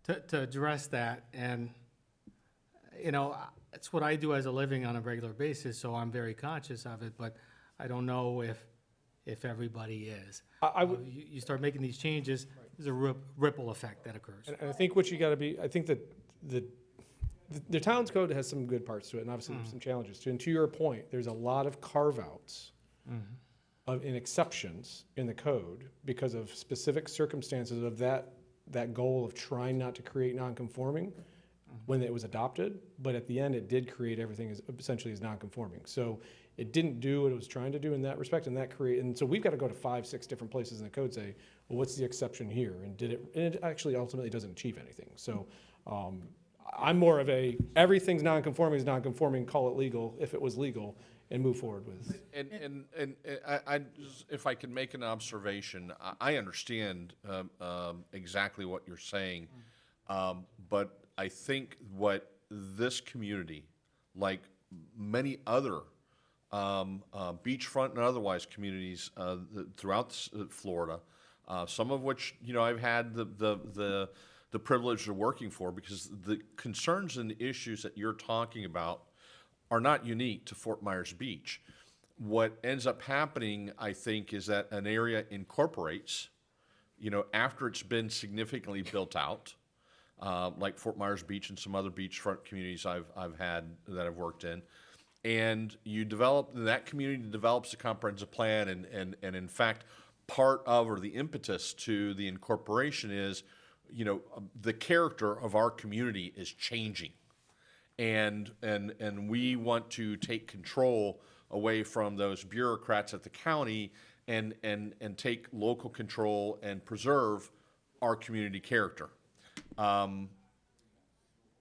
to address that. And, it's what I do as a living on a regular basis, so I'm very conscious of it, but I don't know if everybody is. I would, You start making these changes, there's a ripple effect that occurs. and I think what you gotta be, I think that the town's code has some good parts to it, and obviously there's some challenges too. And to your point, there's a lot of carve-outs in exceptions in the code because of specific circumstances of that goal of trying not to create non-conforming. when it was adopted, but at the end, it did create everything as essentially as non-conforming. So it didn't do what it was trying to do in that respect, and and so we've got to go to 5, 6 different places in the code, say, well, what's the exception here? And it actually ultimately doesn't achieve anything. So I'm more of everything's non-conforming is non-conforming, call it legal, if it was legal, and move forward with. And if I could make an observation, I understand exactly what you're saying, but I think what this community, like many other beachfront and otherwise communities throughout Florida, some of which I've had the privilege of working for, because the concerns and the issues that you're talking about are not unique to Fort Myers Beach. What ends up happening, I think, is that an area incorporates, after it's been significantly built out, like Fort Myers Beach and some other beachfront communities I've had that I've worked in, and that community develops a comprehensive plan, and in fact, part of, or the impetus to the incorporation is, the character of our community is changing. And we want to take control away from those bureaucrats at the county and take local control and preserve our community character. And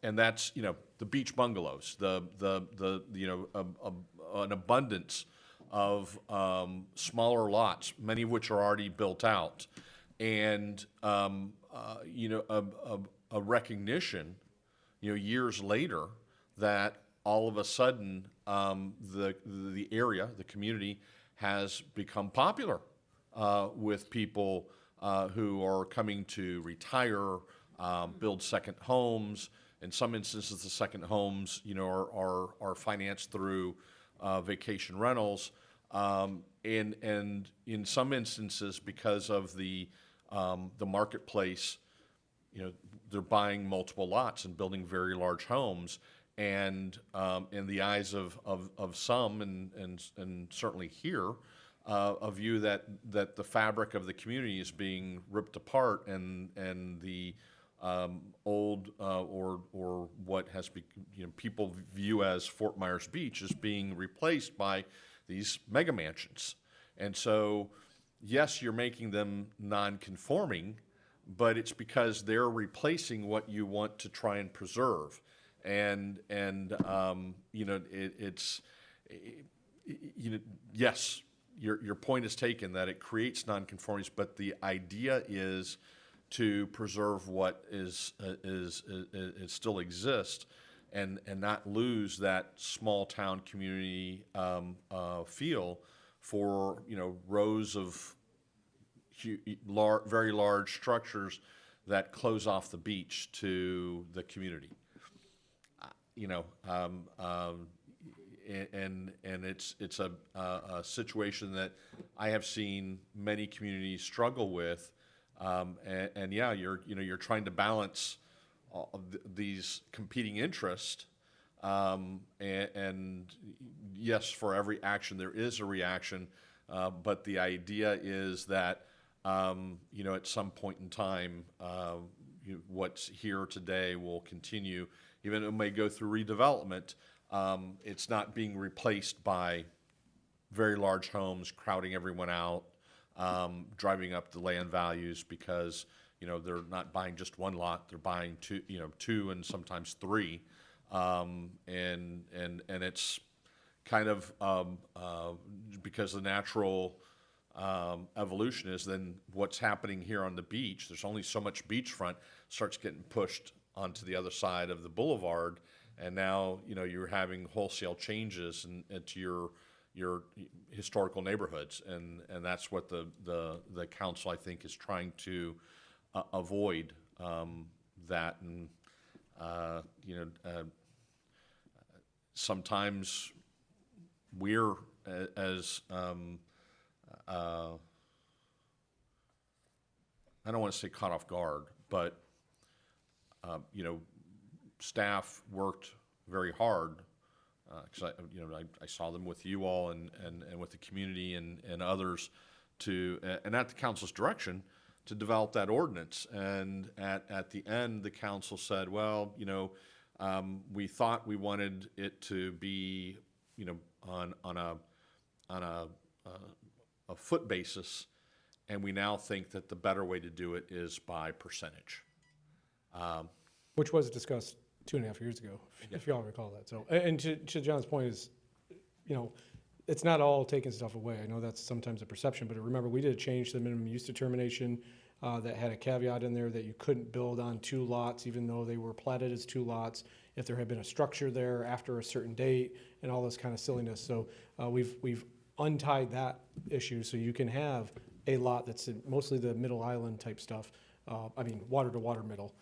that's, the beach bungalows, an abundance of smaller lots, many of which are already built out, and a recognition, years later, that all of a sudden the area, the community, has become popular with people who are coming to retire, build second homes. In some instances, the second homes, are financed through vacation rentals, and in some instances, because of the marketplace, they're buying multiple lots and building very large homes. And in the eyes of some, and certainly here, a view that the fabric of the community is being ripped apart, and the old or what has people view as Fort Myers Beach is being replaced by these mega mansions. And so, yes, you're making them non-conforming, but it's because they're replacing what you want to try and preserve. And yes, your point is taken that it creates nonconformities, but the idea is to preserve what is still exists, and not lose that small town community feel for rows of very large structures that close off the beach to the community. And it's a situation that I have seen many communities struggle with, and yeah, you're trying to balance these competing interests, and yes, for every action there is a reaction, but the idea is that at some point in time, what's here today will continue. Even it may go through redevelopment, it's not being replaced by very large homes crowding everyone out, driving up the land values, because they're not buying just one lot, they're buying two and sometimes three, and it's kind of because the natural evolution is then what's happening here on the beach. There's only so much beachfront starts getting pushed onto the other side of the boulevard, and now you're having wholesale changes into your historical neighborhoods, and that's what the council, I think, is trying to avoid, that. And sometimes we're as I don't want to say caught off guard, but staff worked very hard, because I saw them with you all and with the community and others and at the council's direction to develop that ordinance. And at the end, the council said, well, We thought we wanted it to be, you know, on a foot basis, and we now think that the better way to do it is by percentage. Which was discussed 2.5 years ago, if y'all recall that. So, and to John's point is, you know, it's not all taking stuff away. I know that's sometimes a perception, but remember, we did a change to the minimum use determination that had a caveat in there that you couldn't build on 2 lots, even though they were platted as 2 lots, if there had been a structure there after a certain date and all this kind of silliness. So we've untied that issue, so you can have a lot that's in mostly the middle island type stuff, I mean, water to water middle,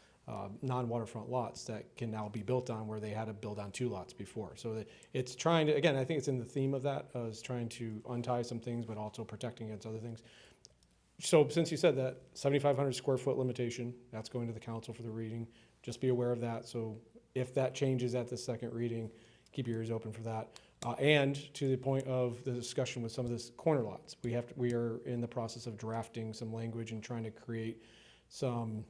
non-waterfront lots that can now be built on where they had to build on 2 lots before. So that it's trying to, again, I think it's in the theme of that, is trying to untie some things, but also protecting against other things. So since you said that, 7,500 square foot limitation, that's going to the council for the reading. Just be aware of that. So if that changes at the second reading, keep your ears open for that. And to the point of the discussion with some of this corner lots, we are in the process of drafting some language and trying to create some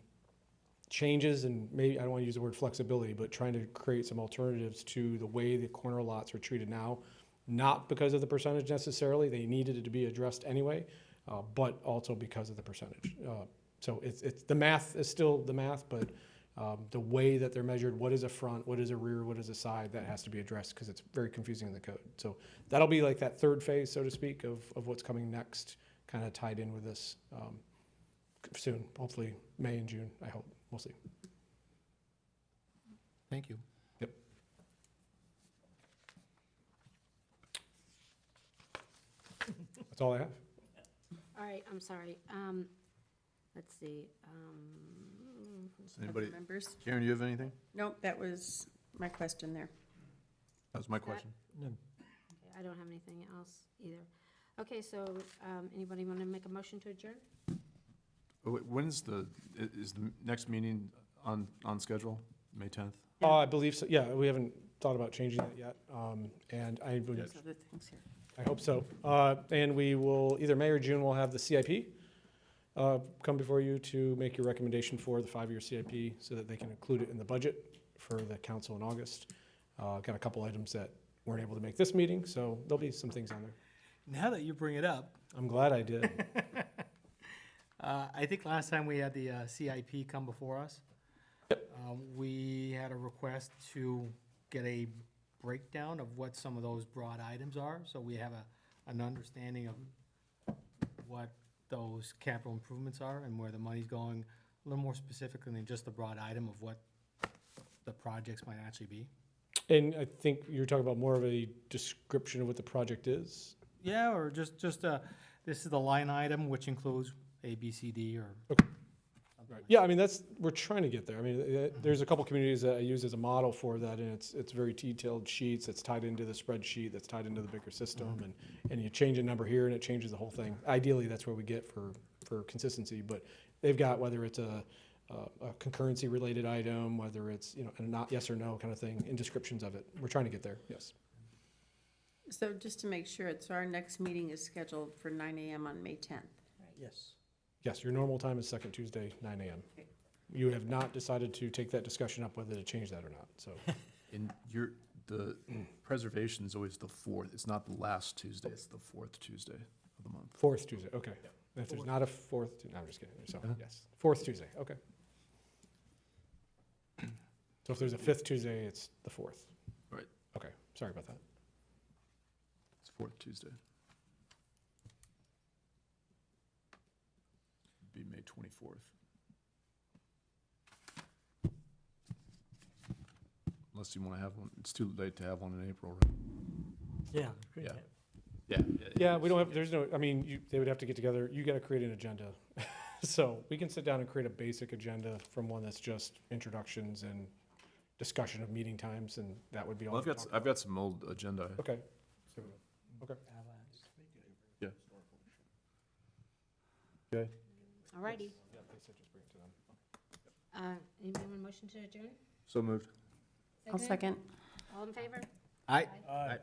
changes, and maybe, I don't want to use the word flexibility, but trying to create some alternatives to the way the corner lots are treated now. Not because of the percentage necessarily, they needed it to be addressed anyway, but also because of the percentage. So it's the math is still the math, but the way that they're measured, what is a front, what is a rear, what is a side, that has to be addressed because it's very confusing in the code. So that'll be like that third phase, so to speak, of what's coming next, kind of tied in with this soon, hopefully May and June, I hope. We'll see. Thank you. Yep. That's all I have. All right, I'm sorry. Let's see. Anybody, Members? Karen, you have anything? Nope, that was my question there. That was my question. Okay, I don't have anything else either. Okay, so anybody want to make a motion to adjourn? Oh, wait, when's is the next meeting on schedule? May 10th? I believe so. Yeah, we haven't thought about changing that yet. And I would, There's other things here. I hope so. And we will, either May or June, we'll have the CIP come before you to make your recommendation for the 5-year CIP so that they can include it in the budget for the council in August. Got a couple items that weren't able to make this meeting, so there'll be some things on there. Now that you bring it up, I'm glad I did. I think last time we had the CIP come before us, we had a request to get a breakdown of what some of those broad items are, so we have an understanding of what those capital improvements are and where the money's going, a little more specifically than just the broad item of what the projects might actually be. And I think you're talking about more of a description of what the project is. Yeah, or just this is the line item, which includes A, B, C, D, or. Okay. Right. Yeah, I mean, we're trying to get there. I mean, there's a couple communities that I use as a model for that, and it's very detailed sheets. It's tied into the spreadsheet, that's tied into the bigger system, and you change a number here and it changes the whole thing. Ideally, that's where we get for consistency, but they've got, whether it's a concurrency related item, whether it's, you know, a not yes or no kind of thing, in descriptions of it. We're trying to get there, yes. So just to make sure, it's our next meeting is scheduled for 9 a.m. on May 10th. Yes. Yes, your normal time is second Tuesday, 9 a.m. Okay. You have not decided to take that discussion up whether to change that or not, so. And the preservation is always the 4th. It's not the last Tuesday, it's the 4th Tuesday of the month. Fourth Tuesday, okay. If there's not a fourth, no, I'm just kidding. So, yes, fourth Tuesday, okay. So if there's a fifth Tuesday, it's the fourth. Right. Okay, sorry about that. It's 4th Tuesday. Be May 24th. Unless you want to have one, it's too late to have one in April, right? Yeah. Yeah. Yeah, we don't have, there's no, I mean, they would have to get together, you gotta create an agenda. So we can sit down and create a basic agenda from one that's just introductions and discussion of meeting times, and that would be all. Well, we talk I've got some old agenda. about. Okay. Okay. Yeah. Okay. All righty. Yeah, they said just bring it to them. Anybody want a motion to adjourn? So moved. I'll second. All in favor? Aye. 5-0.